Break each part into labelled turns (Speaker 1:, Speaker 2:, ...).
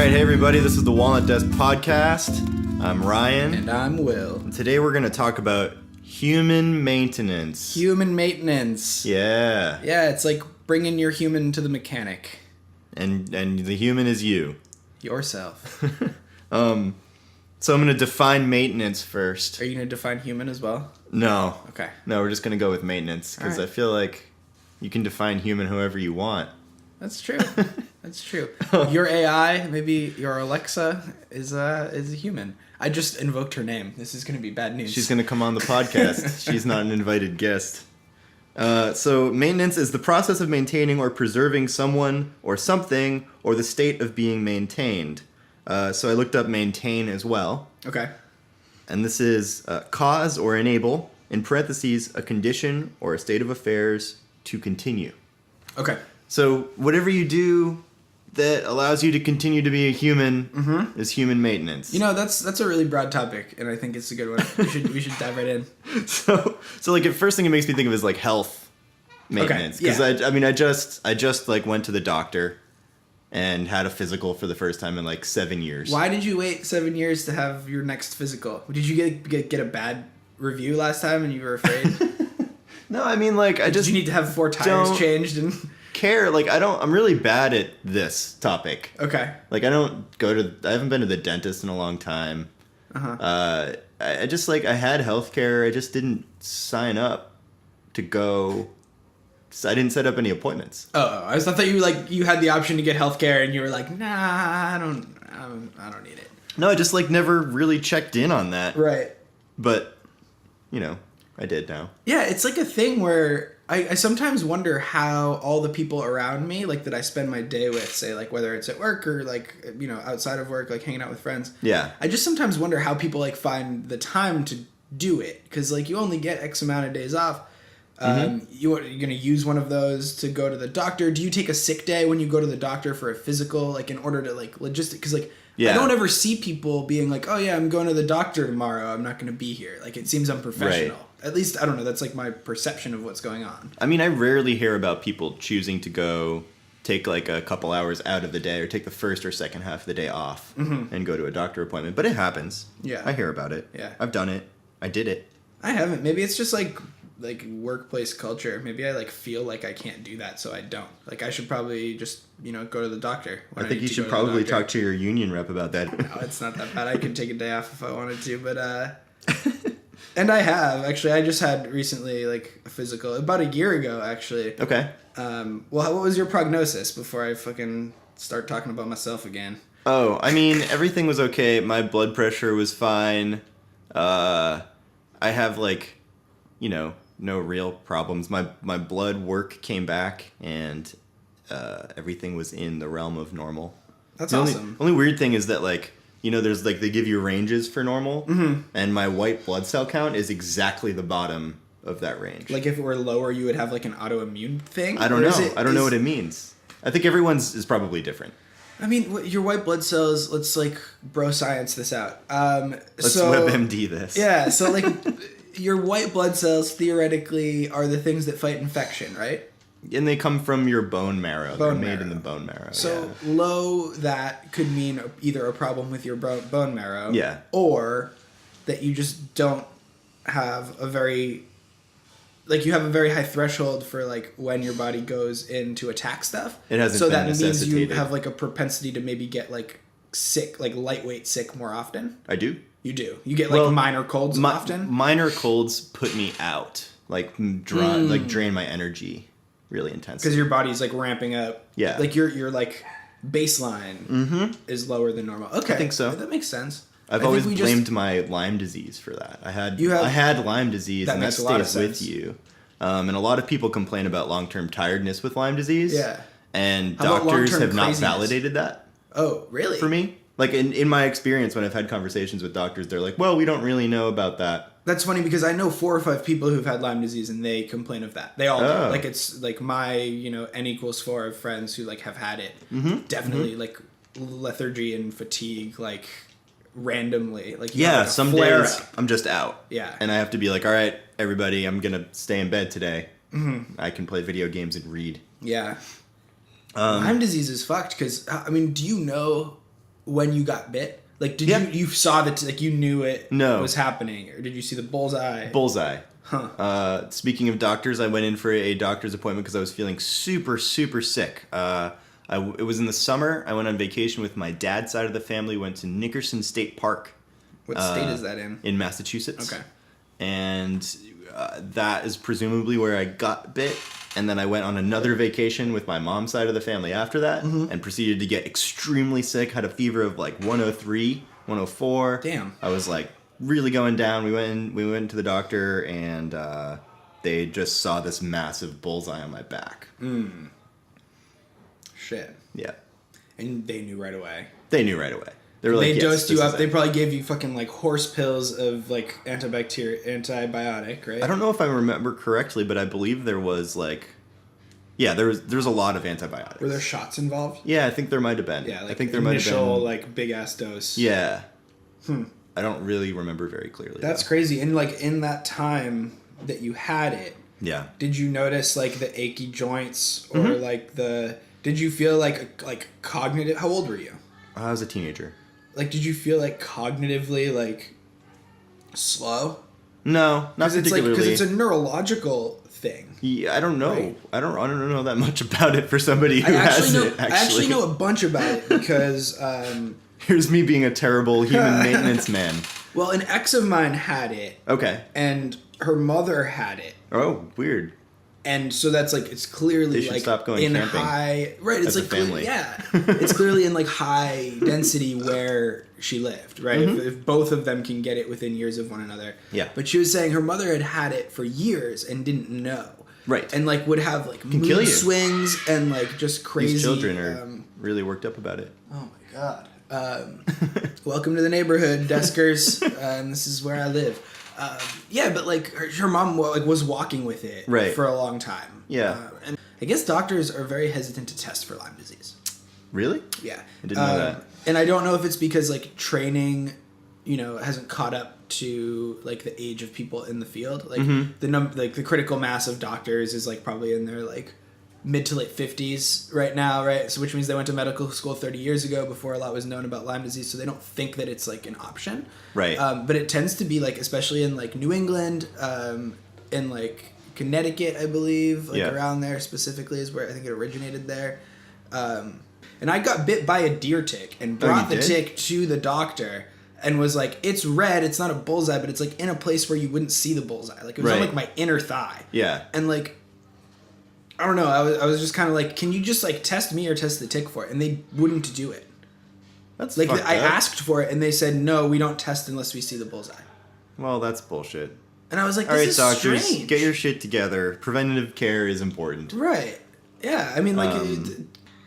Speaker 1: right, hey everybody, this is the Walnut Desk Podcast. I'm Ryan.
Speaker 2: And I'm Will.
Speaker 1: And today we're going to talk about human maintenance.
Speaker 2: Human maintenance.
Speaker 1: Yeah.
Speaker 2: Yeah, it's like bringing your human to the mechanic.
Speaker 1: And the human is you.
Speaker 2: Yourself.
Speaker 1: So I'm going to define maintenance first.
Speaker 2: Are you going to define human as well?
Speaker 1: No.
Speaker 2: Okay.
Speaker 1: No, we're just going to go with maintenance because
Speaker 2: All right.
Speaker 1: I feel like you can define human however you want.
Speaker 2: That's true. That's true. Your AI, maybe your Alexa, is a human. I just invoked her name. This is going to be bad news.
Speaker 1: She's going to come on the podcast. She's not an invited guest. So maintenance is the process of maintaining or preserving someone or something or the state of being maintained. So I looked up maintain as well.
Speaker 2: Okay.
Speaker 1: And this is cause or enable, in parentheses, a condition or a state of affairs to continue.
Speaker 2: Okay.
Speaker 1: So whatever you do that allows you to continue to be a human is human maintenance.
Speaker 2: You know, that's a really broad topic, and I think it's a good one. We should dive right in.
Speaker 1: So like the first thing it makes me think of is like health maintenance. Because I just like went to the doctor and had a physical for the first time in like 7 years.
Speaker 2: Why did you wait 7 years to have your next physical? Did you get a bad review last time and you were afraid?
Speaker 1: No, I mean like
Speaker 2: Did you need to have 4 tires changed and
Speaker 1: care? Like I'm really bad at this topic.
Speaker 2: Okay.
Speaker 1: Like I haven't been to the dentist in a long time. I just like I had healthcare. I just didn't sign up to go. I didn't set up any appointments.
Speaker 2: Oh, I thought you had the option to get healthcare and you were like, nah, I don't need it.
Speaker 1: No, I just like never really checked in on that.
Speaker 2: Right.
Speaker 1: But I did now.
Speaker 2: Yeah, it's like a thing where I sometimes wonder how all the people around me, like that I spend my day with, say like whether it's at work or like, outside of work, like hanging out with friends.
Speaker 1: Yeah.
Speaker 2: I just sometimes wonder how people like find the time to do it. Because like you only get X amount of days off. You're going to use one of those to go to the doctor. Do you take a sick day when you go to the doctor for a physical, like in order to like because like I don't ever see people being like, oh yeah, I'm going to the doctor tomorrow. I'm not going to be here. Like it seems unprofessional. Right. At least, I don't know. That's like my perception of what's going on.
Speaker 1: I mean, I rarely hear about people choosing to go take like a couple hours out of the day or take the first or second half of the day off and go to a doctor appointment. But it happens.
Speaker 2: Yeah.
Speaker 1: I hear about it.
Speaker 2: Yeah.
Speaker 1: I've done it. I did it.
Speaker 2: I haven't. Maybe it's just like workplace culture. Maybe I like feel like I can't do that, so I don't. Like I should probably just go to the doctor.
Speaker 1: I think you should probably talk to your union rep about that.
Speaker 2: No, it's not that bad. I could take a day off if I wanted to, but and I have actually. I just had recently like a physical about a year ago actually.
Speaker 1: Okay.
Speaker 2: Well, what was your prognosis before I fucking start talking about myself again?
Speaker 1: Oh, I mean everything was okay. My blood pressure was fine. I have like, no real problems. My blood work came back and everything was in the realm of normal.
Speaker 2: That's awesome.
Speaker 1: Only weird thing is that like, there's like they give you ranges for normal and my white blood cell count is exactly the bottom of that range.
Speaker 2: Like if it were lower, you would have like an autoimmune thing?
Speaker 1: I don't know. I don't know what it means. I think everyone's is probably different.
Speaker 2: I mean, your white blood cells, let's like bro science this out.
Speaker 1: Let's WebMD this.
Speaker 2: Yeah, so like your white blood cells theoretically are the things that fight infection, right?
Speaker 1: And they come from your bone marrow. They're made in the bone marrow.
Speaker 2: So low that could mean either a problem with your bone marrow.
Speaker 1: Yeah.
Speaker 2: Or that you just don't have you have a very high threshold for like when your body goes in to attack stuff.
Speaker 1: It hasn't
Speaker 2: so
Speaker 1: been
Speaker 2: that means you
Speaker 1: necessitated.
Speaker 2: have like a propensity to maybe get like sick, like lightweight sick more often.
Speaker 1: I do.
Speaker 2: You do. You get like minor colds often.
Speaker 1: Minor colds put me out, like drain my energy really intensely.
Speaker 2: Because your body's like ramping up.
Speaker 1: Yeah.
Speaker 2: Like your like baseline is lower than normal. Okay,
Speaker 1: I think so.
Speaker 2: That makes sense.
Speaker 1: I've always blamed my Lyme disease for that. I had Lyme disease, and that stays with you. And a lot of people complain about long-term tiredness with Lyme disease.
Speaker 2: Yeah.
Speaker 1: And
Speaker 2: How about
Speaker 1: doctors
Speaker 2: long-term
Speaker 1: have not
Speaker 2: craziness?
Speaker 1: validated that.
Speaker 2: Oh, really?
Speaker 1: For me. Like, in my experience, when I've had conversations with doctors, they're like, well, we don't really know about that.
Speaker 2: That's funny because I know 4 or 5 people who've had Lyme disease and they complain of that. They all do. Like, it's like my, N=4 of friends who, like, have had it. Definitely, like, lethargy and fatigue, like, randomly. Like,
Speaker 1: some days I'm just out.
Speaker 2: Yeah.
Speaker 1: And I have to be like, all right, everybody, I'm going to stay in bed today. I can play video games and read.
Speaker 2: Yeah. Lyme disease is fucked because, I mean, do you know when you got bit? Like, did
Speaker 1: Yeah.
Speaker 2: you saw that, like, you knew it
Speaker 1: No.
Speaker 2: was happening, or did you see the bullseye?
Speaker 1: Bullseye.
Speaker 2: Huh.
Speaker 1: Speaking of doctors, I went in for a doctor's appointment because I was feeling super, super sick. It was in the summer. I went on vacation with my dad's side of the family. Went to Nickerson State Park.
Speaker 2: What state is that in?
Speaker 1: In Massachusetts.
Speaker 2: Okay.
Speaker 1: And that is presumably where I got bit. And then I went on another vacation with my mom's side of the family after that, and proceeded to get extremely sick. Had a fever of like 103, 104.
Speaker 2: Damn.
Speaker 1: I was like really going down. We went to the doctor, and they just saw this massive bullseye on my back.
Speaker 2: Shit.
Speaker 1: Yeah.
Speaker 2: And they knew right away.
Speaker 1: They knew right away. They were like,
Speaker 2: They
Speaker 1: yes,
Speaker 2: dosed you
Speaker 1: this
Speaker 2: up.
Speaker 1: is
Speaker 2: They
Speaker 1: it.
Speaker 2: probably gave you fucking like horse pills of like antibiotic, right?
Speaker 1: I don't know if I remember correctly, but I believe there was like, yeah, there's a lot of antibiotics.
Speaker 2: Were there shots involved?
Speaker 1: Yeah, I think there might have been.
Speaker 2: Yeah, like
Speaker 1: I think there might have
Speaker 2: initial
Speaker 1: been.
Speaker 2: like big ass dose.
Speaker 1: Yeah. I don't really remember very clearly.
Speaker 2: That's
Speaker 1: though.
Speaker 2: crazy. And like in that time that you had it,
Speaker 1: Yeah.
Speaker 2: did you notice like the achy joints or like did you feel like cognitive? How old were you?
Speaker 1: I was a teenager.
Speaker 2: Like, did you feel like cognitively like slow?
Speaker 1: No, not
Speaker 2: Because
Speaker 1: particularly.
Speaker 2: it's a neurological thing.
Speaker 1: Yeah, I don't know.
Speaker 2: Right.
Speaker 1: I don't know that much about it for somebody who
Speaker 2: I
Speaker 1: has it.
Speaker 2: I actually know a bunch about it because
Speaker 1: Here's me being a terrible human maintenance man.
Speaker 2: well, an ex of mine had it
Speaker 1: Okay.
Speaker 2: and her mother had it.
Speaker 1: Oh, weird.
Speaker 2: And so that's like it's clearly
Speaker 1: They should
Speaker 2: like
Speaker 1: stop going
Speaker 2: in
Speaker 1: camping
Speaker 2: high right. It's
Speaker 1: as a
Speaker 2: like
Speaker 1: family.
Speaker 2: yeah, it's clearly in like high density where she lived. Right, if both of them can get it within years of one another.
Speaker 1: Yeah.
Speaker 2: But she was saying her mother had it for years and didn't know.
Speaker 1: Right.
Speaker 2: And like would have like
Speaker 1: kill
Speaker 2: mood
Speaker 1: you.
Speaker 2: swings and like just crazy.
Speaker 1: These children are really worked up about it.
Speaker 2: Oh my god. Welcome to the neighborhood, Deskers. This is where I live. Yeah, but like her mom was walking with it
Speaker 1: Right.
Speaker 2: for a long time.
Speaker 1: Yeah.
Speaker 2: And I guess doctors are very hesitant to test for Lyme disease.
Speaker 1: Really?
Speaker 2: Yeah.
Speaker 1: I didn't know that.
Speaker 2: And I don't know if it's because like training, hasn't caught up to like the age of people in the field. Like the critical mass of doctors is like probably in their like mid to late 50s right now, right? So which means they went to medical school 30 years ago before a lot was known about Lyme disease, so they don't think that it's like an option.
Speaker 1: Right.
Speaker 2: But it tends to be like, especially in like New England, in like Connecticut, I believe, like
Speaker 1: Yeah.
Speaker 2: around there specifically is where I think it originated there. And I got bit by a deer tick and brought the
Speaker 1: did?
Speaker 2: tick to the doctor and was like, it's red, it's not a bullseye, but it's like in a place where you wouldn't see the bullseye. Like it was on
Speaker 1: Right.
Speaker 2: like my inner thigh.
Speaker 1: Yeah.
Speaker 2: And like, I don't know, I was just kind of like, can you just like test me or test the tick for it? And they wouldn't do it.
Speaker 1: That's
Speaker 2: Like
Speaker 1: fucked
Speaker 2: I
Speaker 1: up.
Speaker 2: asked for it and they said, no, we don't test unless we see the bullseye.
Speaker 1: Well, that's bullshit.
Speaker 2: And I was like,
Speaker 1: All
Speaker 2: this
Speaker 1: right,
Speaker 2: is
Speaker 1: doctors,
Speaker 2: strange.
Speaker 1: get your shit together. Preventative care is important.
Speaker 2: Right. Yeah, I mean like...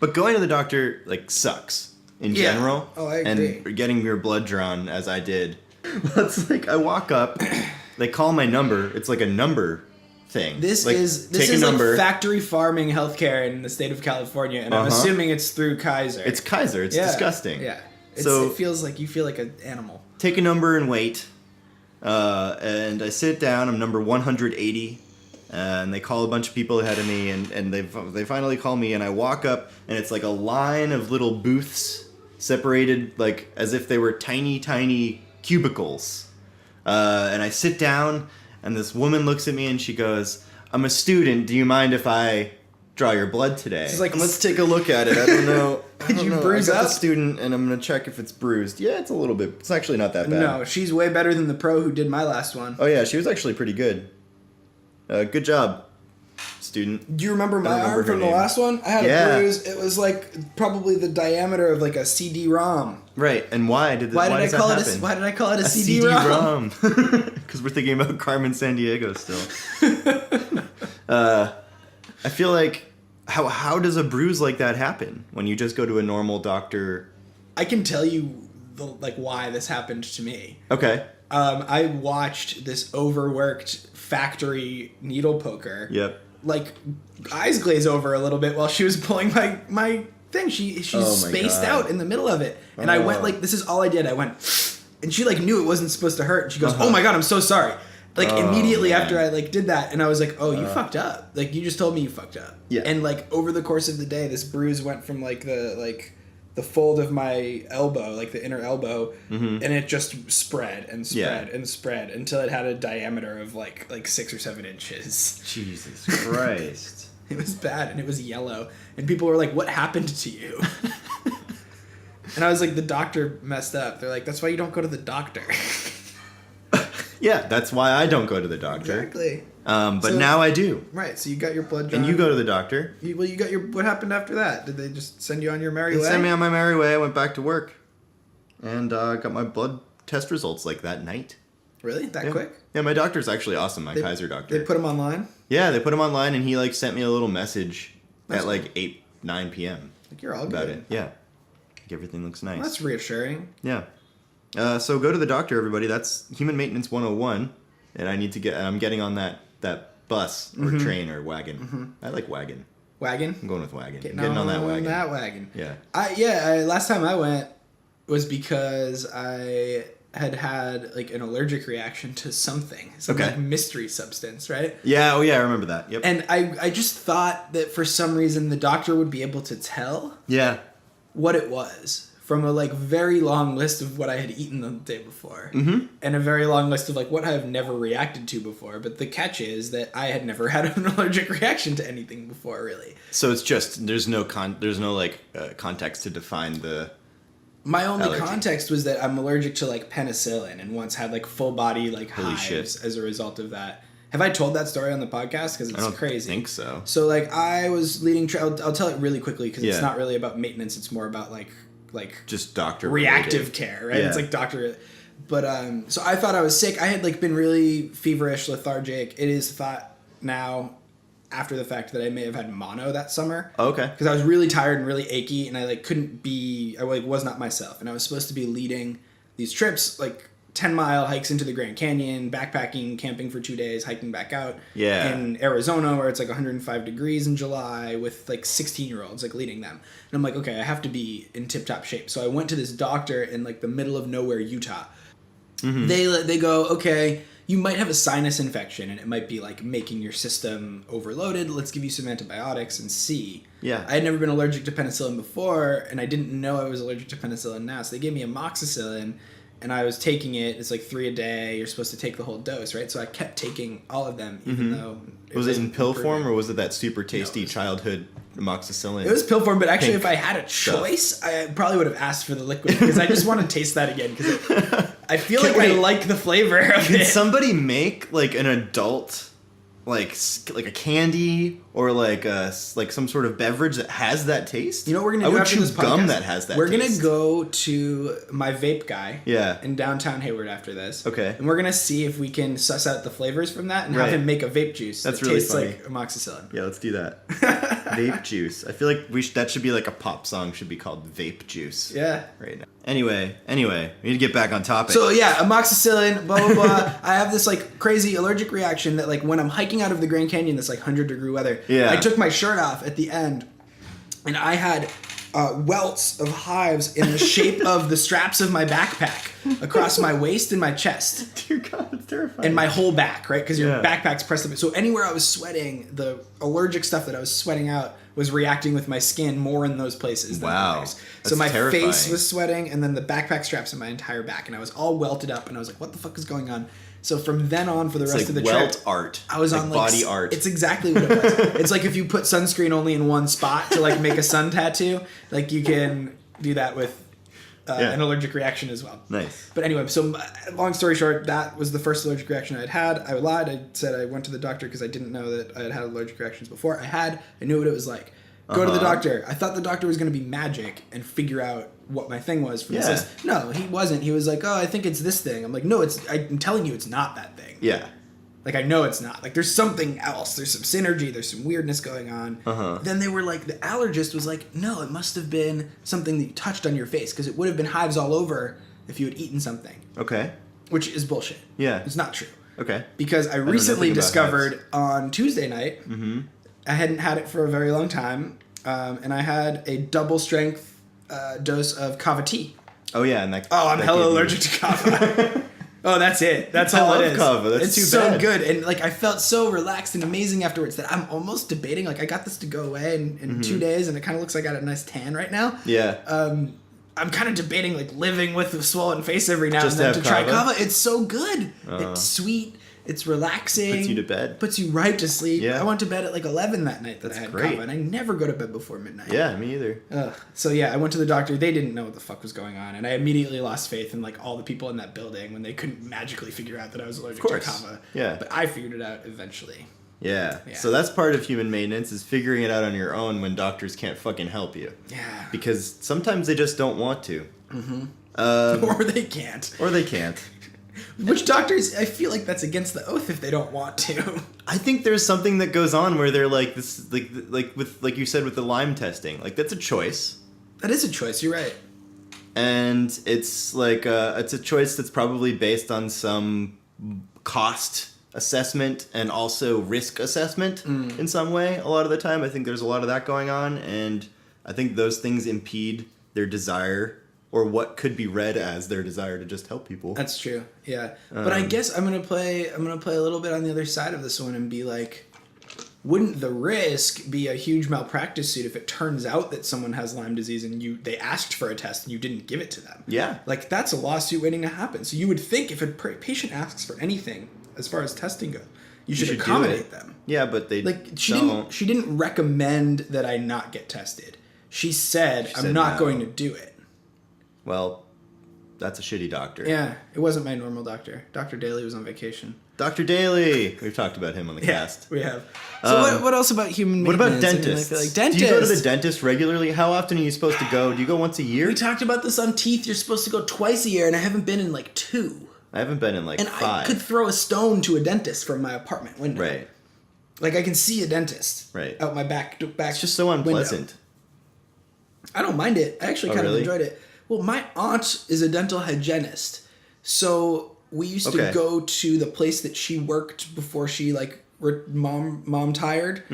Speaker 1: But going to the doctor like sucks in
Speaker 2: Yeah.
Speaker 1: general.
Speaker 2: Oh, I agree.
Speaker 1: And getting your blood drawn as I did. Well, it's like I walk up, they call my number. It's like a number thing.
Speaker 2: This
Speaker 1: like,
Speaker 2: is
Speaker 1: take a
Speaker 2: like
Speaker 1: number.
Speaker 2: factory farming healthcare in the state of California, and I'm assuming it's through Kaiser.
Speaker 1: It's Kaiser. It's
Speaker 2: Yeah.
Speaker 1: disgusting.
Speaker 2: Yeah.
Speaker 1: So-
Speaker 2: it feels like you feel like an animal.
Speaker 1: Take a number and wait. And I sit down. I'm number 180. And they call a bunch of people ahead of me, and they finally call me, and I walk up, and it's like a line of little booths separated like as if they were tiny, tiny cubicles. And I sit down, and this woman looks at me, and she goes, "I'm a student. Do you mind if I draw your blood today?"
Speaker 2: She's like,
Speaker 1: let's take a look at it. I don't know.
Speaker 2: Did you bruise
Speaker 1: I got
Speaker 2: up?
Speaker 1: the student, and I'm gonna check if it's bruised. Yeah, it's a little bit. It's actually not that bad.
Speaker 2: No, she's way better than the pro who did my last one.
Speaker 1: Oh yeah, she was actually pretty good. Good job, student.
Speaker 2: Do you remember my
Speaker 1: remember
Speaker 2: arm
Speaker 1: her
Speaker 2: from the
Speaker 1: name.
Speaker 2: last one? I had
Speaker 1: Yeah.
Speaker 2: a bruise. It was like probably the diameter of like a CD-ROM.
Speaker 1: Right, and why did
Speaker 2: Why did I
Speaker 1: does
Speaker 2: call
Speaker 1: that
Speaker 2: it?
Speaker 1: happen?
Speaker 2: Why did I call it a,
Speaker 1: a
Speaker 2: CD-ROM?
Speaker 1: Because we're thinking about Carmen San Diego still. I feel like how does a bruise like that happen when you just go to a normal doctor?
Speaker 2: I can tell you why this happened to me.
Speaker 1: Okay.
Speaker 2: I watched this overworked factory needle poker.
Speaker 1: Yep.
Speaker 2: Like eyes glaze over a little bit while she was pulling my thing. She's
Speaker 1: Oh my
Speaker 2: spaced
Speaker 1: God.
Speaker 2: out in the middle of it, and I went like, this is all I did. I went, and she like knew it wasn't supposed to hurt. And she goes, "Oh my God, I'm so sorry." Like immediately
Speaker 1: man.
Speaker 2: after I like did that, and I was like, "Oh, you fucked up. Like you just told me you fucked up."
Speaker 1: Yeah.
Speaker 2: And like over the course of the day, this bruise went from like the the fold of my elbow, like the inner elbow,
Speaker 1: Mm-hmm.
Speaker 2: and it just spread and spread
Speaker 1: Yeah.
Speaker 2: and spread until it had a diameter of like 6 or 7 inches.
Speaker 1: Jesus Christ.
Speaker 2: It was bad, and it was yellow, and people were like, "What happened to you?" And I was like, "The doctor messed up." They're like, "That's why you don't go to the doctor."
Speaker 1: Yeah, that's why I don't go to the doctor.
Speaker 2: Exactly.
Speaker 1: But
Speaker 2: So-
Speaker 1: now I do.
Speaker 2: Right. So you got your blood drawn.
Speaker 1: And you go to the doctor.
Speaker 2: You got your. What happened after that? Did they just send you on your merry
Speaker 1: They
Speaker 2: way?
Speaker 1: sent me on my merry way. I went back to work. And got my blood test results like that night.
Speaker 2: Really? That
Speaker 1: Yeah.
Speaker 2: quick?
Speaker 1: Yeah, my doctor's actually awesome, my Kaiser doctor.
Speaker 2: They put them online.
Speaker 1: Yeah, they put him online and he like sent me a little message
Speaker 2: That's
Speaker 1: at like 9 p.m.
Speaker 2: Like you're all
Speaker 1: about
Speaker 2: good.
Speaker 1: it. Yeah. Like everything looks nice.
Speaker 2: Well, that's reassuring.
Speaker 1: Yeah. So go to the doctor, everybody. That's Human Maintenance 101. And I'm getting on that bus or train or wagon.
Speaker 2: Mm-hmm.
Speaker 1: I like wagon.
Speaker 2: Wagon.
Speaker 1: I'm going with wagon.
Speaker 2: Getting
Speaker 1: I'm getting on that wagon.
Speaker 2: That wagon.
Speaker 1: Yeah.
Speaker 2: Last time I went was because I had like an allergic reaction to something, some
Speaker 1: Okay.
Speaker 2: like mystery substance, right?
Speaker 1: Yeah, oh yeah, I remember that. Yep.
Speaker 2: And I just thought that for some reason the doctor would be able to tell
Speaker 1: Yeah.
Speaker 2: what it was from a like very long list of what I had eaten the day before,
Speaker 1: Mm-hmm.
Speaker 2: and a very long list of like what I have never reacted to before. But the catch is that I had never had an allergic reaction to anything before, really.
Speaker 1: So it's just there's no context to define the.
Speaker 2: My only
Speaker 1: Allergy.
Speaker 2: context was that I'm allergic to like penicillin, and once had like full body like
Speaker 1: Holy
Speaker 2: hives
Speaker 1: shit.
Speaker 2: as a result of that. Have I told that story on the podcast? Because it's
Speaker 1: I don't
Speaker 2: crazy.
Speaker 1: think so.
Speaker 2: So like I was leading. I'll tell it really quickly because
Speaker 1: Yeah.
Speaker 2: it's not really about maintenance. It's more about like
Speaker 1: Just doctor
Speaker 2: reactive
Speaker 1: related.
Speaker 2: care, right?
Speaker 1: Yeah.
Speaker 2: It's like doctor. But so I thought I was sick. I had like been really feverish, lethargic. It is thought now, after the fact, that I may have had mono that summer.
Speaker 1: Oh, okay.
Speaker 2: Because I was really tired and really achy, and I like couldn't be. I like was not myself, and I was supposed to be leading these trips, like 10-mile hikes into the Grand Canyon, backpacking, camping for 2 days, hiking back out.
Speaker 1: Yeah.
Speaker 2: In Arizona, where it's like 105 degrees in July, with like 16-year-olds like leading them, and I'm like, okay, I have to be in tip-top shape. So I went to this doctor in like the middle of nowhere, Utah.
Speaker 1: Mm-hmm.
Speaker 2: They go, okay, you might have a sinus infection, and it might be like making your system overloaded. Let's give you some antibiotics and see.
Speaker 1: Yeah.
Speaker 2: I had never been allergic to penicillin before, and I didn't know I was allergic to penicillin now. So they gave me amoxicillin, and I was taking it. It's like 3 a day. You're supposed to take the whole dose, right? So I kept taking all of them, even though
Speaker 1: Was it in pill form
Speaker 2: improving.
Speaker 1: or was it that super tasty
Speaker 2: it was-
Speaker 1: childhood amoxicillin?
Speaker 2: It was pill form, but actually,
Speaker 1: Pink
Speaker 2: if I had a
Speaker 1: stuff.
Speaker 2: choice, I probably would have asked for the liquid because I just want to taste that again because I feel like I
Speaker 1: Wait.
Speaker 2: like the flavor of
Speaker 1: Did
Speaker 2: it.
Speaker 1: somebody make like an adult like a candy or like some sort of beverage that has that taste?
Speaker 2: You know what we're gonna
Speaker 1: I
Speaker 2: do
Speaker 1: would
Speaker 2: after
Speaker 1: chew
Speaker 2: this podcast?
Speaker 1: gum that has that
Speaker 2: We're
Speaker 1: taste.
Speaker 2: gonna go to my vape guy.
Speaker 1: Yeah.
Speaker 2: In downtown Hayward after this.
Speaker 1: Okay.
Speaker 2: And we're gonna see if we can suss out the flavors from that and
Speaker 1: Right.
Speaker 2: have him make a vape juice
Speaker 1: That's
Speaker 2: that
Speaker 1: really
Speaker 2: tastes
Speaker 1: funny.
Speaker 2: like amoxicillin.
Speaker 1: Yeah, let's do that. Vape juice. I feel like that should be like a pop song. Should be called Vape Juice.
Speaker 2: Yeah.
Speaker 1: Right now. Anyway, we need to get back on topic.
Speaker 2: So yeah, amoxicillin, blah blah blah. I have this like crazy allergic reaction that like when I'm hiking out of the Grand Canyon, this like 100-degree weather.
Speaker 1: Yeah.
Speaker 2: I took my shirt off at the end, and I had welts of hives in the shape of the straps of my backpack across my waist and my chest.
Speaker 1: Dear God, it's terrifying.
Speaker 2: And my whole back, right? Because your
Speaker 1: Yeah.
Speaker 2: backpack's pressed up. So anywhere I was sweating, the allergic stuff that I was sweating out was reacting with my skin more in those places than
Speaker 1: Wow.
Speaker 2: others. So
Speaker 1: That's
Speaker 2: my
Speaker 1: terrifying.
Speaker 2: face was sweating, and then the backpack straps in my entire back, and I was all welted up, and I was like, "What the fuck is going on?" So from then on, for the
Speaker 1: it's
Speaker 2: rest
Speaker 1: like
Speaker 2: of the
Speaker 1: welt
Speaker 2: trip,
Speaker 1: art.
Speaker 2: I was
Speaker 1: like
Speaker 2: on like
Speaker 1: body art.
Speaker 2: It's exactly what it was. It's like if you put sunscreen only in one spot to like make a sun tattoo, like you can do that with
Speaker 1: Yeah.
Speaker 2: an allergic reaction as well.
Speaker 1: Nice.
Speaker 2: But anyway, so long story short, that was the first allergic reaction I had. I lied. I said I went to the doctor because I didn't know that I had had allergic reactions before. I knew what it was like. Go to the doctor. I thought the doctor was going to be magic and figure out what my thing was from this
Speaker 1: Yeah.
Speaker 2: list. No, he wasn't. He was like, "Oh, I think it's this thing." I'm like, "No, I'm telling you it's not that thing."
Speaker 1: Yeah.
Speaker 2: Like, I know it's not. Like, there's something else. There's some synergy. There's some weirdness going on.
Speaker 1: Uh-huh.
Speaker 2: Then they were like, the allergist was like, no, it must have been something that you touched on your face because it would have been hives all over if you had eaten something,
Speaker 1: Okay.
Speaker 2: which is bullshit.
Speaker 1: Yeah.
Speaker 2: It's not true.
Speaker 1: Okay.
Speaker 2: Because I
Speaker 1: know
Speaker 2: recently
Speaker 1: nothing about
Speaker 2: discovered on Tuesday night,
Speaker 1: Mm-hmm.
Speaker 2: I hadn't had it for a very long time, and I had a double strength dose of kava tea.
Speaker 1: Oh yeah, and that.
Speaker 2: Oh, I'm
Speaker 1: that
Speaker 2: hella
Speaker 1: gave you-
Speaker 2: allergic to kava. Oh, that's it. That's
Speaker 1: I
Speaker 2: all
Speaker 1: love
Speaker 2: it is.
Speaker 1: kava. That's
Speaker 2: it's
Speaker 1: too
Speaker 2: so
Speaker 1: bad.
Speaker 2: good, and like I felt so relaxed and amazing afterwards that I'm almost debating. Like I got this to go away in 2 days, and it kind of looks like I got a nice tan right now.
Speaker 1: Yeah.
Speaker 2: I'm kind of debating like living with a swollen face every now
Speaker 1: Just
Speaker 2: and then
Speaker 1: to
Speaker 2: to
Speaker 1: have
Speaker 2: try
Speaker 1: kava?
Speaker 2: kava. It's so good. It's sweet. It's relaxing.
Speaker 1: Puts you to bed.
Speaker 2: Puts you right to sleep.
Speaker 1: Yeah.
Speaker 2: I went to bed at like 11 that night that
Speaker 1: That's
Speaker 2: I had
Speaker 1: great.
Speaker 2: kava, and I never go to bed before midnight.
Speaker 1: Yeah, me either.
Speaker 2: So yeah, I went to the doctor. They didn't know what the fuck was going on, and I immediately lost faith in like all the people in that building when they couldn't magically figure out that I was allergic to kava.
Speaker 1: Yeah.
Speaker 2: But I figured it out eventually.
Speaker 1: Yeah.
Speaker 2: Yeah.
Speaker 1: So that's part of human maintenance is figuring it out on your own when doctors can't fucking help you.
Speaker 2: Yeah.
Speaker 1: Because sometimes they just don't want to.
Speaker 2: Or they can't.
Speaker 1: Or they can't.
Speaker 2: Which doctors? I feel like that's against the oath if they don't want to.
Speaker 1: I think there's something that goes on where they're like this, like with like you said with the Lyme testing, like that's a choice,
Speaker 2: That is a choice. You're right.
Speaker 1: and it's like it's a choice that's probably based on some cost assessment and also risk assessment in some way. A lot of the time, I think there's a lot of that going on, and I think those things impede their desire or what could be read as their desire to just help people.
Speaker 2: That's true. Yeah. But I guess I'm gonna play a little bit on the other side of this one and be like, wouldn't the risk be a huge malpractice suit if it turns out that someone has Lyme disease and they asked for a test and you didn't give it to them?
Speaker 1: Yeah.
Speaker 2: Like that's a lawsuit waiting to happen. So you would think if a patient asks for anything as far as testing goes, you should
Speaker 1: should do
Speaker 2: accommodate
Speaker 1: it.
Speaker 2: them.
Speaker 1: Yeah, but they
Speaker 2: Like
Speaker 1: don't.
Speaker 2: she didn't recommend that I not get tested. She said
Speaker 1: She
Speaker 2: I'm
Speaker 1: said
Speaker 2: not
Speaker 1: no.
Speaker 2: going to do it.
Speaker 1: Well, that's a shitty doctor.
Speaker 2: Yeah, it wasn't my normal doctor. Dr. Daly was on vacation.
Speaker 1: Dr. Daly. We've talked about him on the cast.
Speaker 2: We have. So what else about human
Speaker 1: What about
Speaker 2: maintenance? I mean, I
Speaker 1: dentists?
Speaker 2: feel like dentists.
Speaker 1: Do you go to the dentist regularly? How often are you supposed to go? Do you go once a year?
Speaker 2: We talked about this on teeth. You're supposed to go twice a year, and I haven't been in like 2.
Speaker 1: I haven't been in like
Speaker 2: And
Speaker 1: 5.
Speaker 2: I could throw a stone to a dentist from my apartment window.
Speaker 1: Right.
Speaker 2: Like I can see a dentist.
Speaker 1: Right.
Speaker 2: Out my back.
Speaker 1: It's just so unpleasant.
Speaker 2: I don't mind it. I actually kind
Speaker 1: really?
Speaker 2: of enjoyed it. Well, my aunt is a dental hygienist, so we used to
Speaker 1: Okay.
Speaker 2: go to the place that she worked before she like mom tired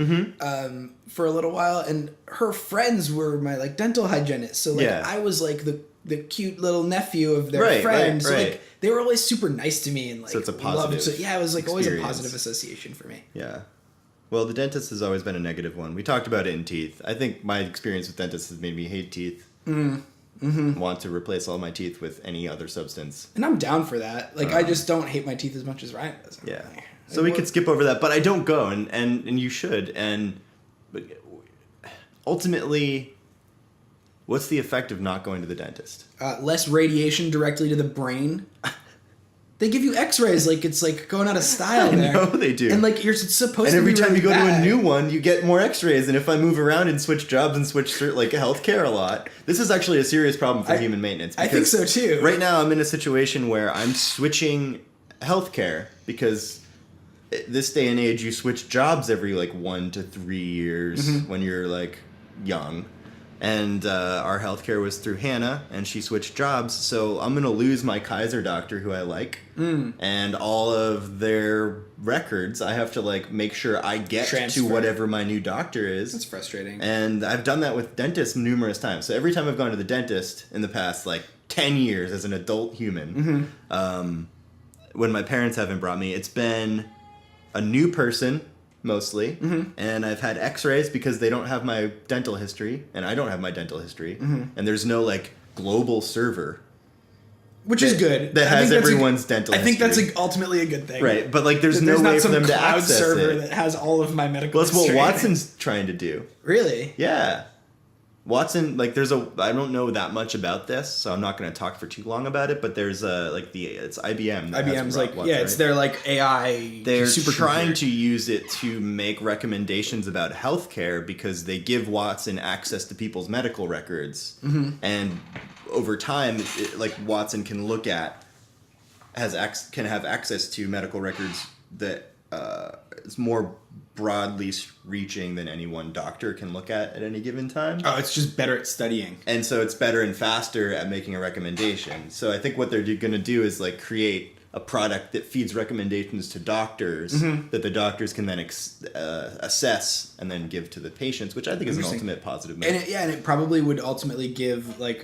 Speaker 2: for a little while, and her friends were my like dental hygienists. So like
Speaker 1: Yeah.
Speaker 2: I was like the cute little nephew of their
Speaker 1: Right,
Speaker 2: friend. So
Speaker 1: right.
Speaker 2: like they were always super nice to me and like
Speaker 1: So it's a
Speaker 2: loved
Speaker 1: positive
Speaker 2: it. Yeah, it was like always a
Speaker 1: experience.
Speaker 2: positive association for me.
Speaker 1: Yeah. Well, the dentist has always been a negative one. We talked about it in teeth. I think my experience with dentists has made me hate teeth. Want to replace all my teeth with any other substance.
Speaker 2: And I'm down for that. Like I just don't hate my teeth as much as Ryan does.
Speaker 1: Yeah. So we could skip over that, but I don't go, and you should. But ultimately, what's the effect of not going to the dentist?
Speaker 2: Less radiation directly to the brain. They give you X-rays like it's like going out of style
Speaker 1: I
Speaker 2: there.
Speaker 1: know they do.
Speaker 2: And like you're supposed
Speaker 1: And
Speaker 2: to.
Speaker 1: every
Speaker 2: be
Speaker 1: time
Speaker 2: really
Speaker 1: you go to a
Speaker 2: bad.
Speaker 1: new one, you get more X-rays. And if I move around and switch jobs and switch like healthcare a lot, this is actually a serious problem for human maintenance.
Speaker 2: I think
Speaker 1: because
Speaker 2: so too.
Speaker 1: Right now, I'm in a situation where I'm switching healthcare because this day and age, you switch jobs every like 1 to 3 years when you're like young. And our healthcare was through Hannah, and she switched jobs. So I'm gonna lose my Kaiser doctor, who I like, and all of their records. I have to like make sure I get
Speaker 2: Transfer.
Speaker 1: to whatever my new doctor is.
Speaker 2: That's frustrating.
Speaker 1: And I've done that with dentists numerous times. So every time I've gone to the dentist in the past like 10 years as an adult human, when my parents haven't brought me, it's been a new person. Mostly, and I've had X-rays because they don't have my dental history, and I don't have my dental history, and there's no like global server
Speaker 2: Which is good.
Speaker 1: that
Speaker 2: I
Speaker 1: has
Speaker 2: think that's
Speaker 1: everyone's dental
Speaker 2: I think
Speaker 1: history.
Speaker 2: that's ultimately a good thing.
Speaker 1: Right, but like there's
Speaker 2: That
Speaker 1: no
Speaker 2: not
Speaker 1: way for
Speaker 2: some
Speaker 1: them to
Speaker 2: cloud
Speaker 1: access
Speaker 2: server
Speaker 1: it.
Speaker 2: that has all of my medical
Speaker 1: Well, that's what
Speaker 2: history.
Speaker 1: Watson's trying to do.
Speaker 2: Really?
Speaker 1: Yeah. Watson, like I don't know that much about this, so I'm not going to talk for too long about it, but there's it's IBM. that has
Speaker 2: IBM's like
Speaker 1: Watson,
Speaker 2: it's
Speaker 1: right?
Speaker 2: their like AI.
Speaker 1: They're
Speaker 2: super
Speaker 1: trying to use it to make recommendations about healthcare because they give Watson access to people's medical records, and over time, like Watson can look at can have access to medical records that is more broadly reaching than any one doctor can look at any given time.
Speaker 2: Oh, it's just better at studying.
Speaker 1: And so it's better and faster at making a recommendation. So I think what they're going to do is like create a product that feeds recommendations to doctors that the doctors can then assess and then give to the patients, which I think is an ultimate positive move.
Speaker 2: And it probably would ultimately give like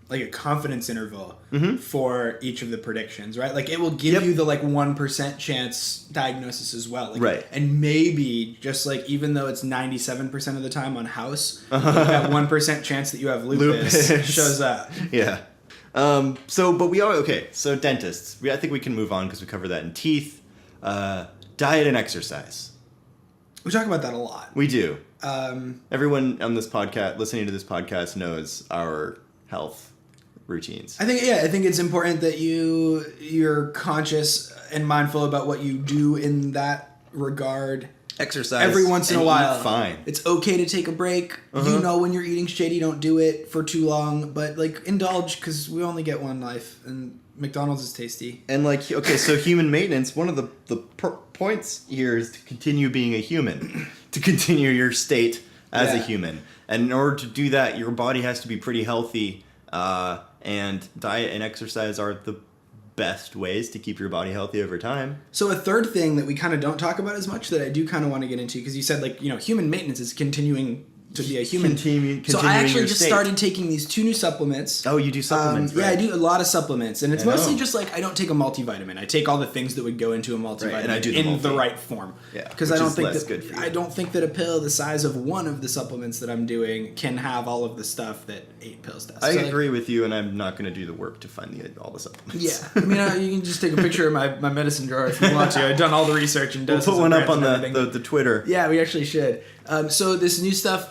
Speaker 2: like a confidence interval
Speaker 1: Mm-hmm.
Speaker 2: for each of the predictions, right? Like it will give you the like 1% chance diagnosis as well. Like,
Speaker 1: right.
Speaker 2: And maybe just like, even though it's 97% of the time on house, like that 1% chance that you have lupus shows up.
Speaker 1: Yeah. So dentists. I think we can move on because we cover that in teeth. Diet and exercise.
Speaker 2: We talk about that a lot.
Speaker 1: We do. Everyone on this podcast, listening to this podcast, knows our health routines.
Speaker 2: I think it's important that you're conscious and mindful about what you do in that regard.
Speaker 1: Exercise
Speaker 2: every once in a while.
Speaker 1: Fine.
Speaker 2: It's okay to take a break. You know when you're eating shitty, don't do it for too long, but like indulge because we only get one life and McDonald's is tasty.
Speaker 1: And like, okay, so human maintenance, one of the points here is to continue being a human, to continue your state as a human. And in order to do that, your body has to be pretty healthy, and diet and exercise are the best ways to keep your body healthy over time.
Speaker 2: So a third thing that we kind of don't talk about as much that I do kind of want to get into, because you said like, human maintenance is continuing to be a human.
Speaker 1: So
Speaker 2: I actually just started taking these 2 new supplements.
Speaker 1: Oh, you do supplements, right?
Speaker 2: Yeah, I do a lot of supplements. And it's mostly just like, I don't take a multivitamin. I take all the things that would go into a multivitamin
Speaker 1: and I do
Speaker 2: the right form.
Speaker 1: Yeah,
Speaker 2: because I don't think that a pill the size of one of the supplements that I'm doing can have all of the stuff that 8 pills does.
Speaker 1: I agree with you, and I'm not going to do the work to find all the supplements.
Speaker 2: Yeah. I mean, you can just take a picture of my medicine drawer if you want to. I've done all the research and
Speaker 1: we'll put one up on the Twitter.
Speaker 2: Yeah, we actually should. So this new stuff,